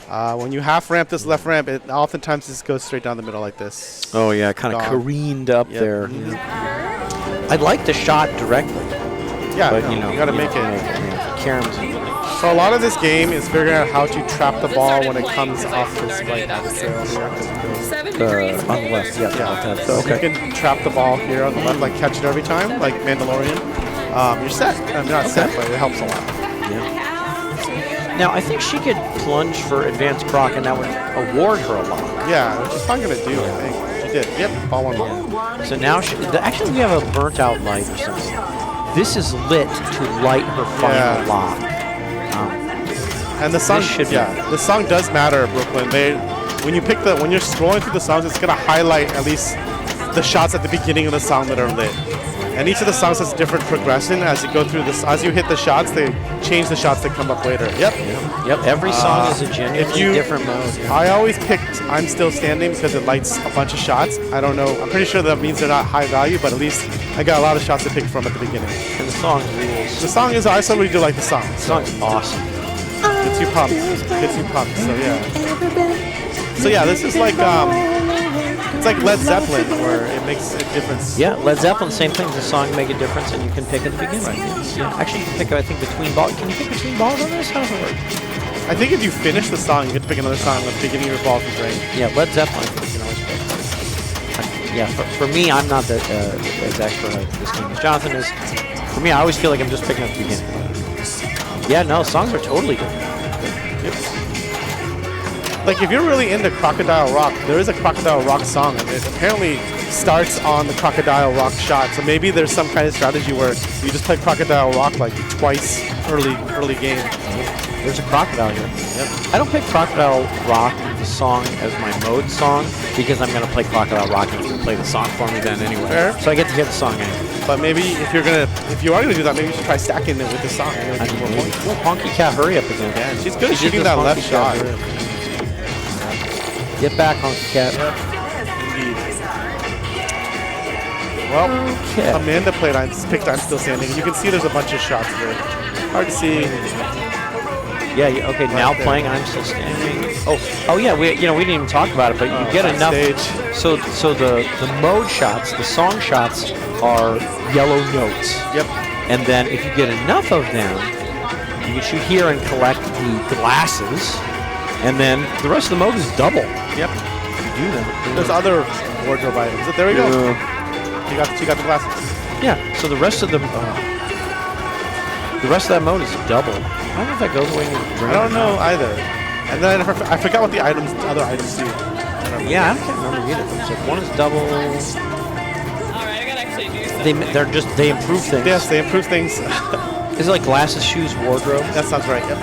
When you half ramp this left ramp, it oftentimes just goes straight down the middle like this. Oh yeah, kind of careened up there. Yeah. I'd like the shot directly. Yeah, but you got to make it. Karam's. So a lot of this game is figuring out how to trap the ball when it comes off this right trail here. 7 degrees. On the left, yeah. So you can trap the ball here on the left, like catch it every time, like Mandalorian. You're set. I'm not set, but it helps a lot. Yeah. Now, I think she could plunge for advanced proc, and that would award her a lock. Yeah, which she's probably going to do, I think. She did. Yep, ball 1 more. So now, actually, we have a burnt-out light or something. This is lit to light her final lock. And the song, the song does matter, Brooklyn. When you're scrolling through the songs, it's going to highlight at least the shots at the beginning of the song that are lit. And each of the songs has different progression as you go through this. As you hit the shots, they change the shots that come up later. Yep. Every song is a genuinely different mode. Yeah. I always picked "I'm Still Standing" because it lights a bunch of shots. I don't know. I'm pretty sure that means they're not high value, but at least I got a lot of shots to pick from at the beginning. And the song rules. The song is. I really do like the song. The song's awesome. Gets you pumped. So yeah. So yeah, this is like it's like Led Zeppelin, where it makes a difference. Yeah, Led Zeppelin, same thing. The song make a difference, and you can pick at the beginning. Right. Yeah. Actually, you can pick, I think, between balls. Can you pick between balls on this? How does it work? I think if you finish the song, you get to pick another song at the beginning of your ball from range. Yeah, Led Zeppelin, I think you can always pick. Yeah, for me, I'm not as expert at this game as Jonathan is. For me, I always feel like I'm just picking at the beginning. Yeah, no, songs are totally different. Yep. Like, if you're really into Crocodile Rock, there is a Crocodile Rock song, and it apparently starts on the Crocodile Rock shot. So maybe there's some kind of strategy where you just play Crocodile Rock like twice early game. There's a crocodile here. Yep. I don't pick Crocodile Rock, the song, as my mode song because I'm going to play Crocodile Rock and it's going to play the song for me then anyway. Fair. So I get to hear the song anyway. But maybe if you are gonna do that, maybe you should try stacking it with the song. I mean, well, Honky Cat, hurry up again. Yeah, she's good at shooting that left shot. Get back, Honky Cat. Yep. Indeed. Well, Amanda picked I'm Still Standing. You can see there's a bunch of shots there. Hard to see. Yeah. Okay. Now playing I'm Still Standing. Oh yeah. We didn't even talk about it, but you get enough. Stage. So the mode shots, the song shots are yellow notes. Yep. And then if you get enough of them, you can shoot here and collect the glasses, and then the rest of the mode is double. Yep. You do them. There's other wardrobe items. There we go. You got the glasses. Yeah. So the rest of them. The rest of that mode is double. I don't know if that goes away. I don't know either. And then I forgot what the other items do. Yeah, I can't remember either. So one is double. Alright, I gotta actually do something. They improve things. Yes, they improve things. Is it like glasses, shoes, wardrobe? That sounds right. Yep.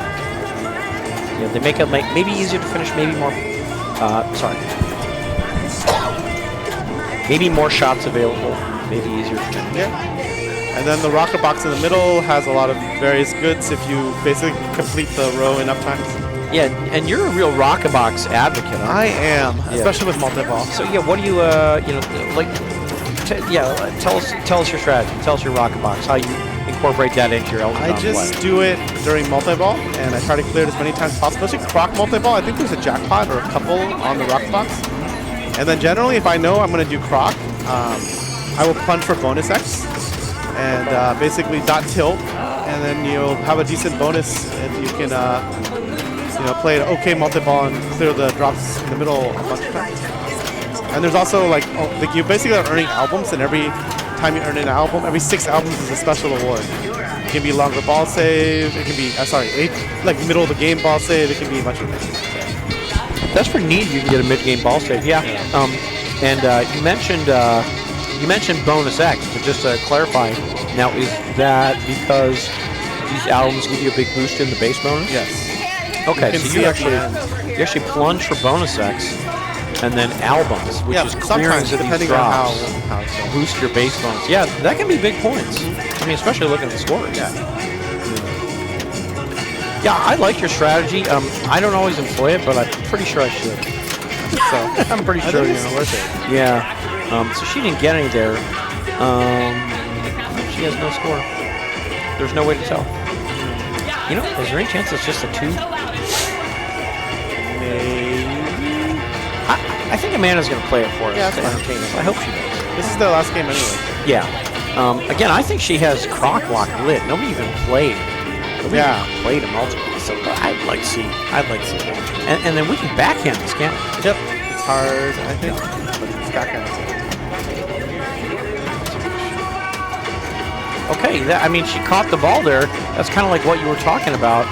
Yeah, they make it maybe easier to finish, maybe more. Maybe more shots available. maybe easier to finish. Yeah. And then the rocker box in the middle has a lot of various goods if you basically complete the row enough times. Yeah, and you're a real Rockabox advocate. Aren't I am, Yeah. especially with multi-ball. you? So yeah, what do you like? Tell us your strategy. Tell us your Rockabox. How you incorporate that into your Elton I John just play. do it during multi-ball, and I try to clear it as many times as possible. Especially croc multi-ball, I think there's a jackpot or a couple on the rock box. And then generally, if I know I'm going to do croc, I will plunge for bonus X, and basically dot tilt, and then you'll have a decent bonus if you can, play an okay multi-ball and clear the drops in the middle a bunch of times. And there's also like you basically are earning albums, and every time you earn an album, every 6 albums is a special award. It can be longer ball save. It can be middle of the game ball save. It can be a bunch of things. That's pretty neat. You can get a mid-game ball save. Yeah. You mentioned bonus X, but just to clarify, now is that because these albums give you a big boost in the base bonus? Yes. Okay, can so see you at the end. you actually plunge for bonus X, and then albums, which is sometimes clearance of these depending on drops, how it's going. boost your base bonus. Yeah, that can be big points. I mean, especially looking at the scores. Yeah. Yeah, I like your strategy. I don't always employ it, but I'm pretty sure I should. So I'm pretty I sure. think it's worth it. Yeah. So she didn't get any there. She has no score. There's no way to tell. You know, is there any chance it's just a 2? I think Amanda's going to play it for us Yeah, to that's fine. entertain us. I hope she does. This is their last game anyway. Yeah. Again, I think she has Croc Lock lit. Nobody even played. Nobody even played a multiple. So I'd like to see. I'd like to see that. And then we can backhand this, can't we? Yep. It's hard, I think, but it's backhand. Okay, I mean, she caught the ball there. That's kind of like what you were talking about,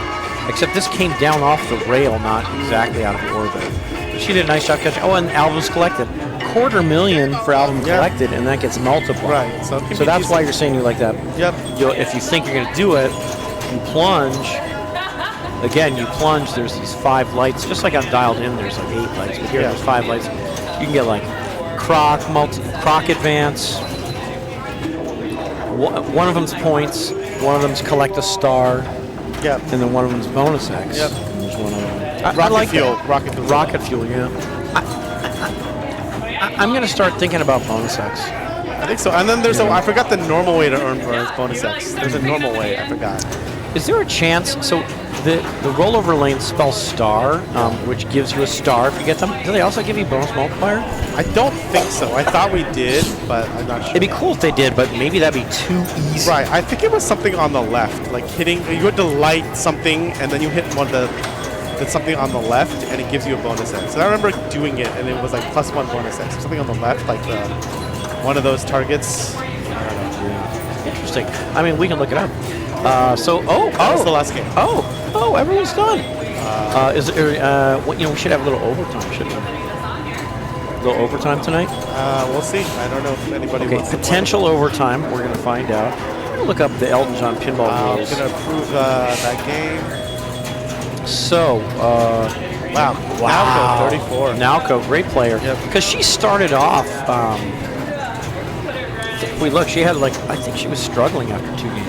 except this came down off the rail, not exactly out of orbit. But she did a nice job catching. Oh, and albums collected. $250,000 for album collected, and that gets multiplied. Right. So, it can So be that's why decent. you're saying you like that. Yep. If you think you're going to do it, you plunge. Again, you plunge. There's these 5 lights, just like on Dialed In. There's like 8 lights, but here there's 5 lights. You can get like Croc Advance. One of them's points. One of them's collect a star. Yep. And then one of them's bonus X. Yep. And there's one of them. Rocket like fuel. that. Rocket fuel. Rocket fuel. Yeah. I'm going to start thinking about bonus X. I think so. And then there's I forgot the normal way to earn bonus X. There's a normal way. I forgot. Is there a chance? So the rollover lane spells star, which gives you a star if you get them. Do they also give you bonus multiplier? I don't think so. I thought we did, but I'm not sure. It'd be cool if they did, but maybe that'd be too easy. Right. I think it was something on the left, like hitting. You had to light something, and then you hit that's something on the left, and it gives you a bonus X. So I remember doing it, and it was like +1 bonus X. Something on the left, like one of those targets. I don't know. Interesting. I mean, we can look it up. That was the last game. Everyone's done. Is there? We should have a little overtime, shouldn't we? A little overtime tonight. We'll see. I don't know if anybody Okay, wants to play. potential overtime. We're going to find out. I'm going to look up the Elton John pinball I'm rules. going to approve that game. So, Wow. Nalco, 34. Nalco, great player. Yep. Because she started off. If we look, she had I think she was struggling after 2 games.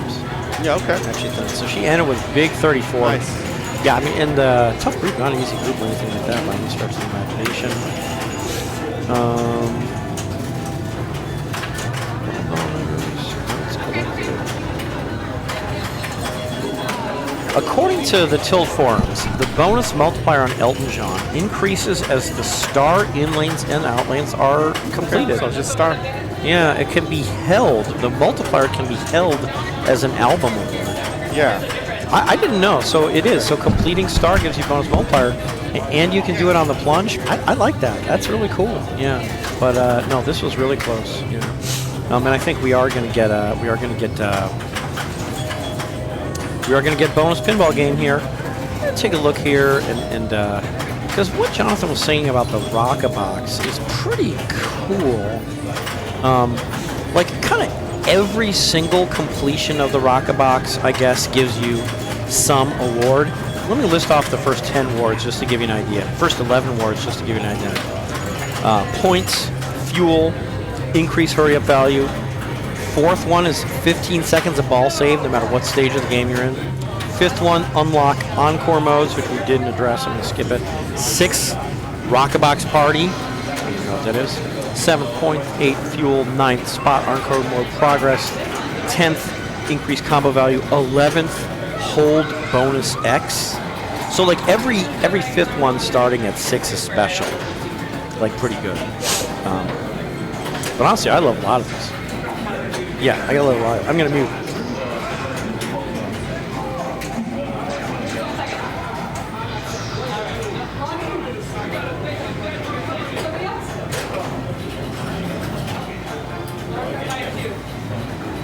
Yeah, okay. Actually, so she ended with big 34. Nice. Yeah, I mean, and the tough group, not an easy group or anything like that by any stretch of the imagination. According to the Tilt forums, the bonus multiplier on Elton John increases as the star in-lanes and out-lanes are completed. So just start. Yeah, it can be held. The multiplier can be held as an album award. Yeah. I didn't know, so it is. So completing star gives you bonus multiplier, and you can do it on the plunge. I like that. That's really cool. Yeah, but no, this was really close. Yeah, and I think we are going to get bonus pinball game here. Let's take a look here, and because what Jonathan was saying about the Rockabox is pretty cool. Like kind of every single completion of the Rockabox, I guess, gives you some award. Let me list off the first 10 awards just to give you an idea. First 11 awards just to give you an idea. Points, fuel, increase hurry-up value, Fourth one is 15 seconds of ball save, no matter what stage of the game you're in. Fifth one, unlock encore modes, which we didn't address. I'm going to skip it. Sixth, Rockabox Party. I don't even know what that is. 7.8 fuel. 9th, spot encore mode progress. 10th, increased combo value. 11th, hold bonus X. So like every fifth one starting at 6 is special. Like pretty good. But honestly, I love a lot of these. Yeah, I got a little lot. I'm going to mute.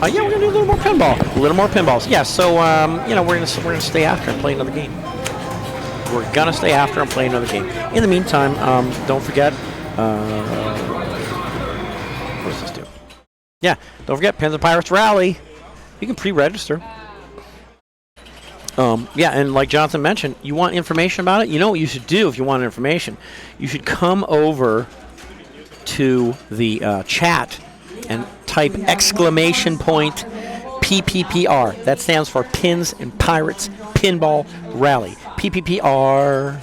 Yeah, we're gonna do a little more pinball. A little more pinballs. Yeah. So you know, we're gonna stay after and play another game. We're gonna stay after and play another game. In the meantime, don't forget. What does this do? Yeah, don't forget Pins and Pirates Rally. You can pre-register. Yeah, and like Jonathan mentioned, you want information about it? You know what you should do if you want information? You should come over to the chat and type !PPPR. That stands for Pins and Pirates Pinball Rally. PPPR.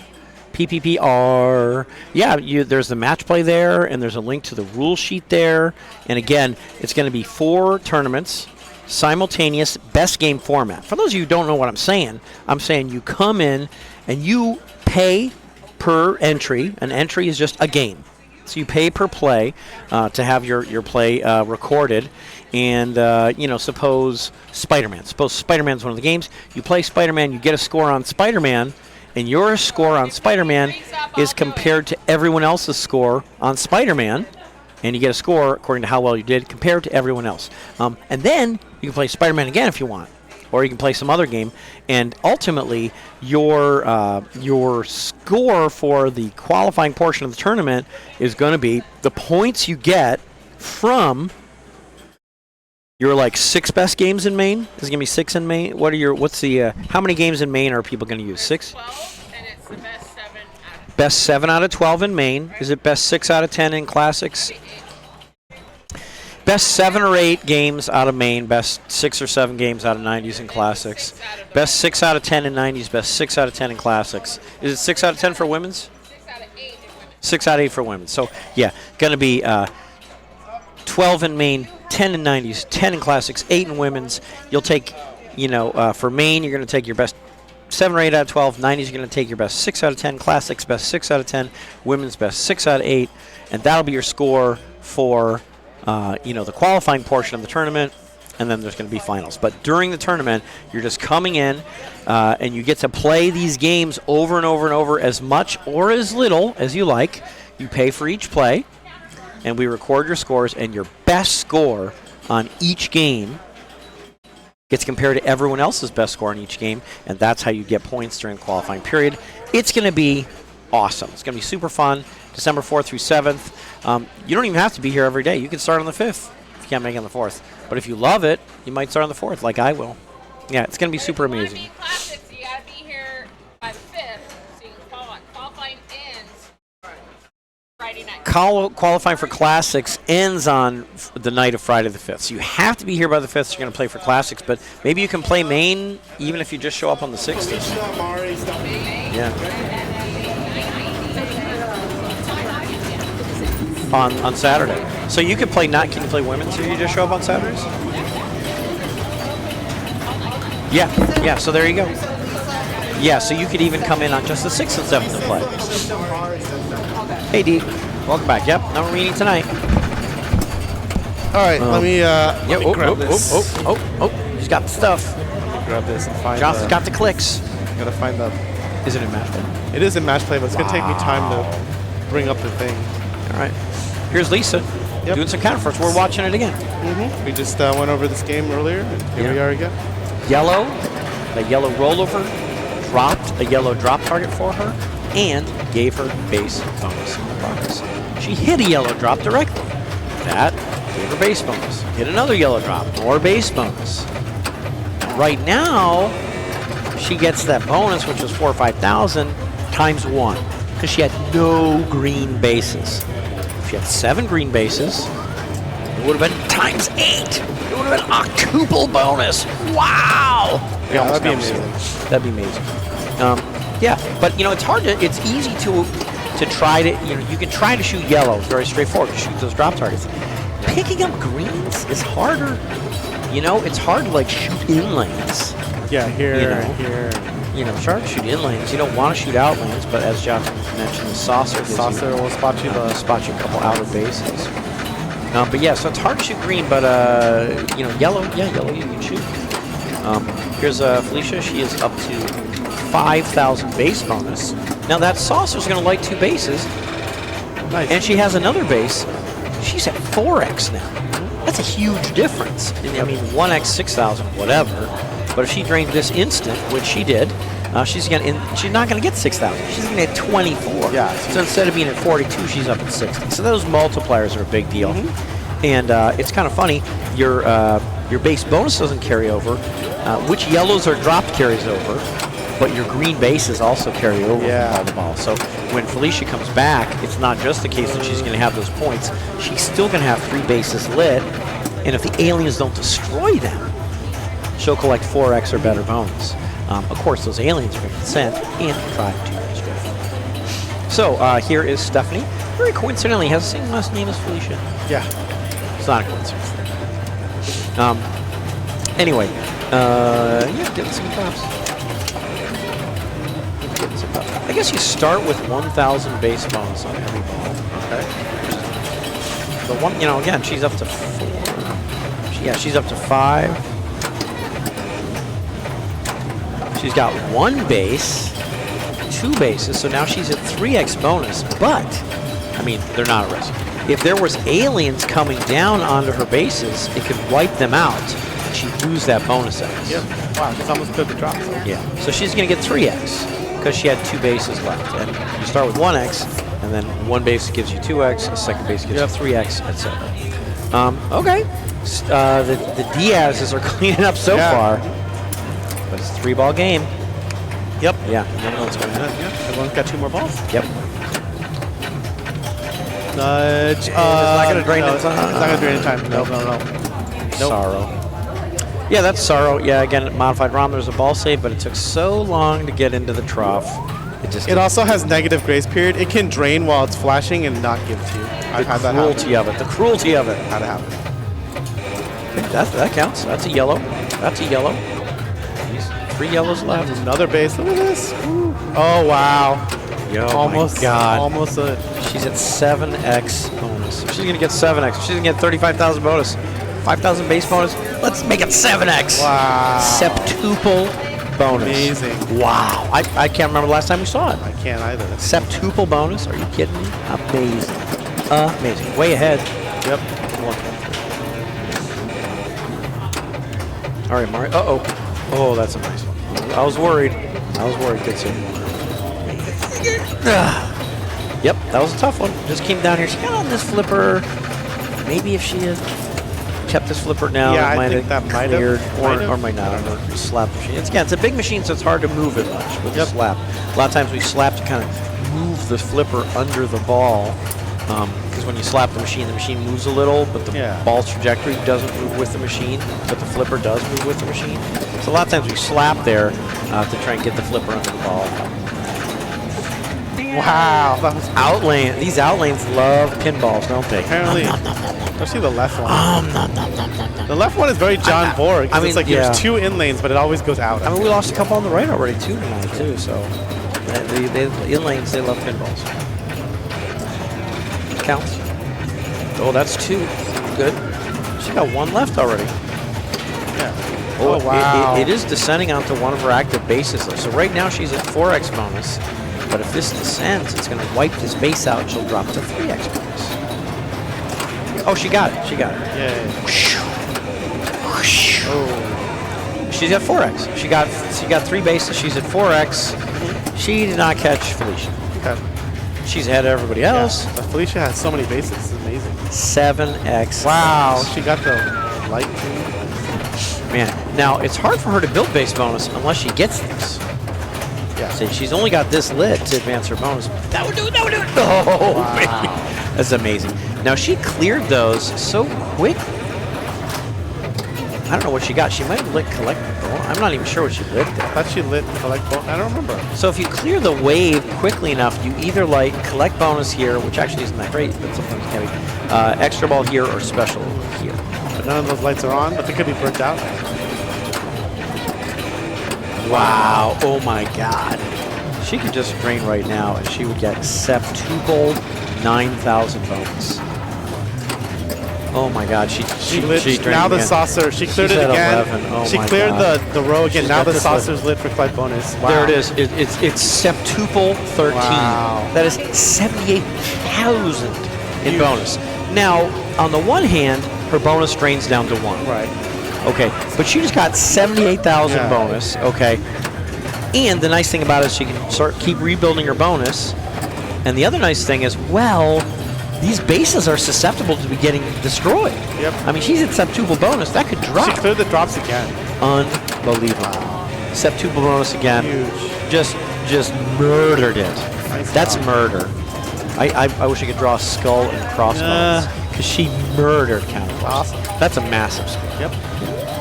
PPPR. Yeah, there's the match play there, and there's a link to the rule sheet there. And again, it's going to be 4 tournaments, simultaneous, best game format. For those of you who don't know what I'm saying you come in and you pay per entry. An entry is just a game. So you pay per play to have your play recorded. And, you know, suppose Spider-Man. Suppose Spider-Man's one of the games. You play Spider-Man, you get a score on Spider-Man, and your score on Spider-Man is compared to everyone else's score on Spider-Man, and you get a score according to how well you did compared to everyone else. And then you can play Spider-Man again if you want, or you can play some other game, and ultimately your score for the qualifying portion of the tournament is going to be the points you get from your like 6 best games in Maine. Is it gonna be 6 in Maine? How many games in Maine are people gonna use? 6? 12, and it's the best 7 out of Best 7 out of 12 in Maine. Is it best 6 out of 10 in classics? Best 7 or 8 games out of Maine. Best 6 or 7 games out of 90s in classics. Best 6 out of 10 in 90s. Best 6 out of 10 in classics. Is it 6 out of 10 for women's? 6 out of 8 in women. 6 out of 8 for women. So yeah, gonna be 12 in Maine, 10 in 90s, 10 in classics, 8 in women's. You'll take, you know, for Maine, you're going to take your best 7 or 8 out of 12. 90s, you're going to take your best 6 out of 10. Classics, best 6 out of 10. Women's, best 6 out of 8. And that'll be your score for, you know, the qualifying portion of the tournament. And then there's going to be finals. But during the tournament, you're just coming in, and you get to play these games over and over and over as much or as little as you like. You pay for each play. And we record your scores, and your best score on each game gets compared to everyone else's best score on each game, and that's how you get points during the qualifying period. It's going to be awesome. It's going to be super fun, December 4th through 7th. You don't even have to be here every day. You can start on the 5th if you can't make it on the 4th. But if you love it, you might start on the 4th, like I will. Yeah, it's going to be super amazing. Classics, you got to be here by the 5th, so you can qualify. Qualifying ends Friday night. Qualifying for Classics ends on the night of Friday the 5th. So you have to be here by the 5th so you're going to play for Classics. But maybe you can play Maine even if you just show up on the 6th. Yeah. On Saturday. So you could play can you play women's if you just show up on Saturdays? Yeah, so there you go. Yeah, so you could even come in on just the 6th and 7th and play. Hey, Dee. Welcome back. Yep, number meeting tonight. All right, let me grab this. He's got the stuff. Grab this and find. Johnson's got the clicks. Gotta find the. Is it in match play? It is in match play, but it's gonna take me time to bring up the thing. All right. Here's Lisa doing some counterforts. We're watching it again. We just went over this game earlier, and here we are again. Yellow, a yellow rollover, dropped a yellow drop target for her, and gave her base bonus in the progress. She hit a yellow drop directly. That gave her base bonus. Hit another yellow drop, more base bonus. Right now, she gets that bonus, which was 4,000 or 5,000 times 1, because she had no green bases. If she had 7 green bases, It would have been times 8. It would have been octuple bonus. Wow. We Yeah, almost that'd be never see amazing. that. That'd be amazing. Yeah, but you know, it's hard to. It's easy to try to. You know, you can try to shoot yellow. It's very straightforward to shoot those drop targets. Picking up greens is harder. You know, it's hard to like shoot in lanes. Yeah, here, You know. here. You know, it's hard to shoot in lanes. You don't want to shoot out lanes, but as Josh mentioned, the saucer gives Saucer you, will spot you the. spot you a couple outer bases. But yeah, so it's hard to shoot green, but you know, yellow, yeah, yellow you can shoot. Here's Felicia. She is up to 5,000 base bonus. Now that saucer's going to light 2 bases, Nice. and she has another base. She's at 4x now. That's a huge difference. I mean, 1x 6,000, whatever. But if she drained this instant, which she did, she's not going to get 6,000. She's going to get 24. Yeah. So instead of being at 42, she's up at 60. So those multipliers are a big deal. And it's kind of funny. Your base bonus doesn't carry over. Which yellows are dropped carries over, but your green bases also carry over from all the balls. So when Felicia comes back, it's not just the case that she's going to have those points. She's still going to have 3 bases lit, and if the aliens don't destroy them, she'll collect 4x or better bonus. Of course, those aliens are going to get sent and try to destroy them. So here is Stephanie. Very coincidentally, has the same last name as Felicia. Yeah. It's not a coincidence. Anyway, yeah, getting some props. I guess you start with 1,000 base bonus on every ball. Okay. The one, you know, again, she's up to 4. Yeah, she's up to 5. She's got 1 base, 2 bases, so now she's at 3x bonus. But, I mean, they're not a risk. If there was aliens coming down onto her bases, it could wipe them out. She'd lose that bonus X. Yep. Wow, she's almost cleared the drop. Yeah. So she's going to get 3x because she had 2 bases left. And you start with 1x, and then 1 base gives you 2x, a second base gives you 3x, etc. Okay. The Diaz's are cleaning up so far. But it's a 3-ball game. Yep. Yeah. You don't know what's going on. Yeah. Everyone's got 2 more balls. Yep. Nudge. It's not going to drain no, in time. It's not going to drain in time. No, Nope. no, no. Sorrow. Yeah, that's Sorrow. Yeah, again, modified ROM, there's a ball save, but it took so long to get into the trough. It also has negative grace period. It can drain while it's flashing and not give to you. I've had that happen. The cruelty of it. Had it happen. That counts. That's a yellow. That's a yellow. 3 yellows left. Another base. Look at this. Ooh. Oh, wow. Yo, Almost. my God. Almost a... She's at 7x bonus. She's going to get 7x. She's going to get 35,000 bonus. 5,000 base bonus. Let's make it 7x. Wow. Septuple bonus. Amazing. Wow. I can't remember the last time we saw it. I can't either. Septuple bonus? Are you kidding me? Amazing. Amazing. Way ahead. Yep. All right, Mario. Uh-oh. Oh, that's a nice one. I was worried. Good save. Yep, that was a tough one. Just came down here. She got on this flipper. Maybe if she had kept this flipper down, Yeah, it I might think have that might cleared, have. or might not. Or just slap the machine. It's a big machine, so it's hard to move it much with the slap. A lot of times we slap to kind of move the flipper under the ball. Because when you slap the machine moves a little, but the ball's trajectory doesn't move with the machine, but the flipper does move with the machine. So a lot of times we slap there to try and get the flipper under the ball. Wow. That was Outlane. These outlanes love pinballs, don't they? apparently. Especially the left one. The left one is very John Borg. I mean, it's like there's 2 in lanes, but it always goes out. I mean, we lost a couple on the right already too tonight too. So the in lanes, they love pinballs. Counts. Oh, that's 2. Good. She got 1 left already. Yeah. Oh, wow. It is descending onto one of her active bases though. So right now she's at 4x bonus. But if this descends, it's going to wipe this base out. She'll drop to 3x bonus. Oh, she got it. Yeah. Oh. She's at 4x. She got 3 bases. She's at 4x. She did not catch Felicia. Okay. She's ahead of everybody else. But Felicia has so many bases. It's amazing. 7x. Wow. bonus. She got the light too. Man, now it's hard for her to build base bonus unless she gets this. Yeah. See, she's only got this lit to advance her bonus. That would do it. Oh, Wow. baby. That's amazing. Now, she cleared those so quick. I don't know what she got. She might have lit collect. I'm not even sure what she lit there. I thought she lit collect bonus. I don't remember. So if you clear the wave quickly enough, you either light collect bonus here, which actually isn't that great, but sometimes can be, extra ball here or special here. But none of those lights are on, but they could be burnt out. Wow. Oh my God. She could just drain right now and she would get septuple 9,000 bonus. Oh my God. She lit. drained Now the again. saucer. She cleared She's it at again. 11. Oh She my cleared God. the row again. She's Now got the this saucer's lit for collect bonus. Wow. There it is. It's septuple 13. Wow. That is 78,000 in bonus. Now, on the one hand, her bonus drains down to 1. Right. Okay, but she just got 78,000 Yeah. bonus. Okay, and the nice thing about it is she can keep rebuilding her bonus. And the other nice thing is, well, these bases are susceptible to be getting destroyed. Yep. I mean, she's at septuple bonus. That could drop. She cleared the drops again. Unbelievable. Septuple bonus again. Huge. Just murdered it. Nice That's job. murder. I wish I could draw a skull and crossbones because she murdered counterpunch. Awesome. That's a massive skull. Yep.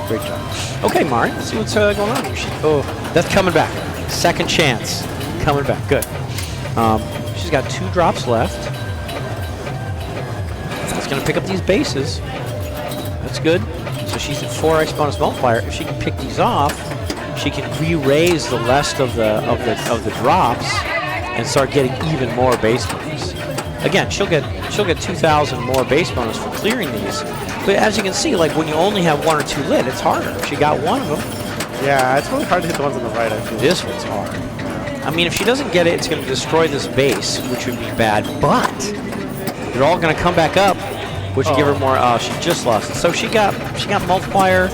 Great job. Okay, Mari, let's see what's going on here. Oh, that's coming back. Second chance. Coming back. Good. She's got 2 drops left. That's going to pick up these bases. That's good. So she's at 4x bonus multiplier. If she can pick these off, she can re-raise the rest of the drops and start getting even more base bonus. Again, she'll get 2,000 more base bonus for clearing these. But as you can see, like when you only have 1 or 2 lit, it's harder. She got 1 of them. Yeah, it's really hard to hit the ones on the right, I feel. This one's hard. I mean, if she doesn't get it, it's going to destroy this base, which would be bad. But they're all going to come back up, which will give her more. Oh, she just lost it. So she got multiplier.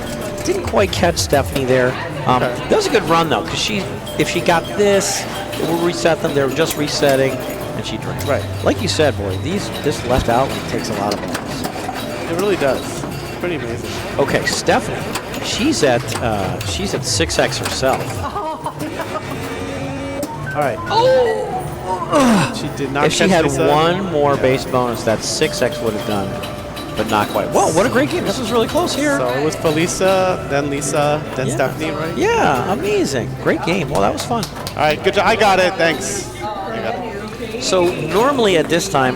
Didn't quite catch Stephanie there. That was a good run though, because if she got this, it will reset them. They were just resetting, and she drained. Right. Like you said, boy, this left outlet takes a lot of balls. It really does. It's pretty amazing. Okay, Stephanie, she's at 6x herself. All right. Oh! She did not. If she catch had Lisa. 1 more base bonus, that 6x would have done, but not quite. Whoa, what a great game. This was really close here. So it was Felisa, then Lisa, then Yeah. Stephanie, right? Yeah, amazing. Great game. Well, that was fun. All right, good job. I got it. Thanks. I got it. So normally at this time,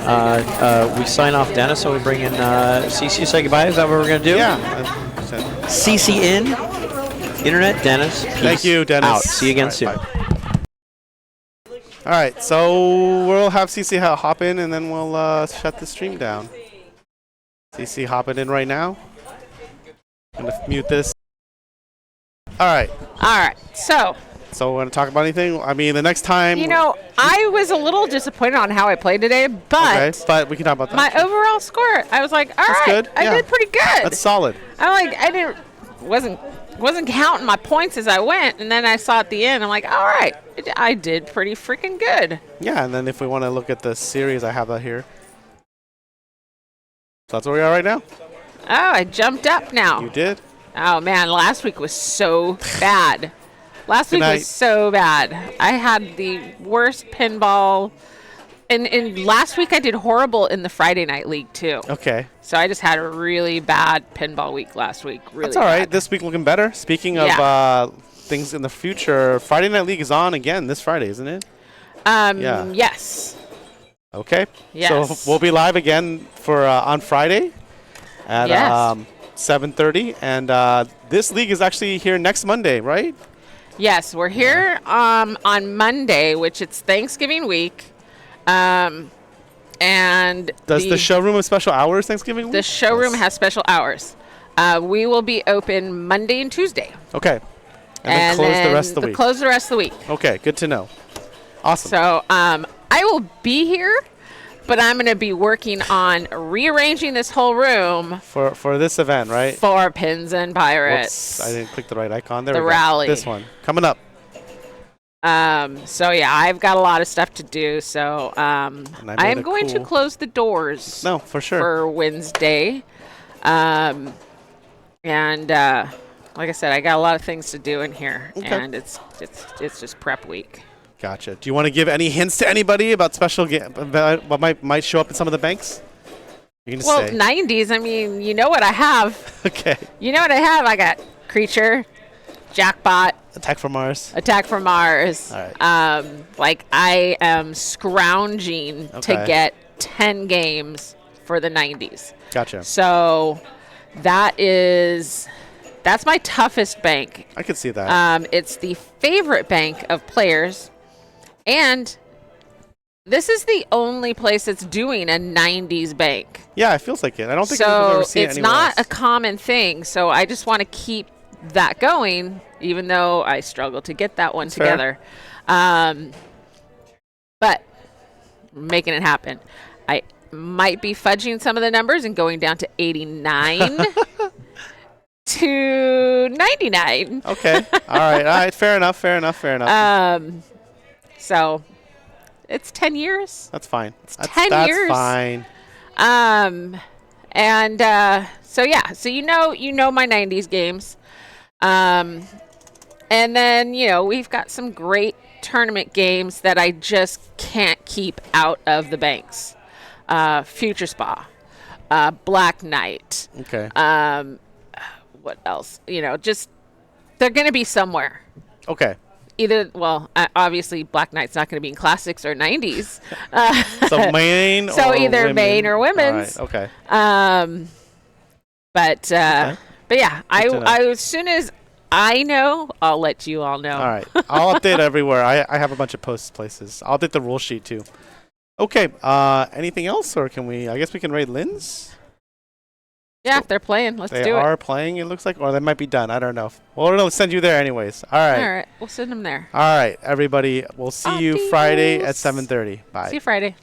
we sign off Dennis, so we bring in CC, say goodbye. Is that what we're going to do? Yeah. CC in, Internet, Dennis. Peace Thank you, Dennis. Out. See you again All right, soon. bye. All right, so we'll have CC hop in, and then we'll shut the stream down. CC hopping in right now. I'm going to mute this. All right. All right. So, So want to talk about anything? I mean, the next time. you know, I was a little disappointed on how I played today, but Okay, but we can talk about that. my overall score, I was like, all right, good, I yeah. did pretty good. That's solid. I wasn't counting my points as I went, and then I saw at the end, I'm like, all right, I did pretty freaking good. Yeah, and then if we want to look at the series, I have that here. So that's where we are right now. Oh, I jumped up now. You did. Oh man, last week was so bad. Last Good week night. was so bad. I had the worst pinball. And last week I did horrible in the Friday Night League too. Okay. So I just had a really bad pinball week last week. Really That's all right. bad. This week looking better. Speaking of Yeah. things in the future, Friday Night League is on again this Friday, isn't it? Yeah. Yes. Okay. Yes. So we'll be live again for on Friday at Yes. 7:30, and this league is actually here next Monday, right? Yes, we're here on Monday, which it's Thanksgiving week. And Does the showroom have special hours Thanksgiving week? The showroom Yes. has special hours. We will be open Monday and Tuesday. Okay. And then close the rest of the week. Close the rest of the week. Okay, good to know. Awesome. So I will be here, but I'm going to be working on rearranging this whole room for this event, right? for Pins and Pirates. Whoops, I didn't click the right icon. There The we go. rally. This one. Coming up. So yeah, I've got a lot of stuff to do. So I I made am a going to cool- close the doors No, for sure. for Wednesday. Like I said, I got a lot of things to do in here, Okay. and it's just prep week. Gotcha. Do you want to give any hints to anybody about special what might show up in some of the banks? You're gonna Well, say. 90s. I mean, you know what I have. Okay. You know what I have. I got Creature, Jackpot, Attack from Mars. Attack from Mars. All right. Like I am scrounging to Okay. get 10 games for the 90s. Gotcha. So that's my toughest bank. I could see that. It's the favorite bank of players, and this is the only place that's doing a 90s bank. Yeah, it feels like it. I don't think I've ever So seen it it's anywhere not a else. common thing. So I just want to keep that going, even though I struggle to get that one Fair. together. But making it happen. I might be fudging some of the numbers and going down to 89 to 99. Okay. All right. Fair enough. So it's 10 years. That's fine. That's 10 years. fine. So yeah, so you know my 90s games. And then, we've got some great tournament games that I just can't keep out of the banks. Future Spa, Black Knight. Okay. What else? Just they're going to be somewhere. Okay. Either, obviously Black Knight's not going to be in classics or 90s. So main So or either women? main or women's. All right. Okay. But yeah, Good to know. I as soon as I know, I'll let you all know. All right. I'll update everywhere. I have a bunch of post places. I'll update the rule sheet too. Okay. Anything else, or can we? I guess we can raid Lynn's. Yeah, if they're playing, let's They do are it. playing. It looks like, or they might be done. I don't know. Well, we'll send you there anyways. All right. All right, we'll send them there. All right, everybody. We'll see you Friday at Adios. 7:30. Bye. See you Friday.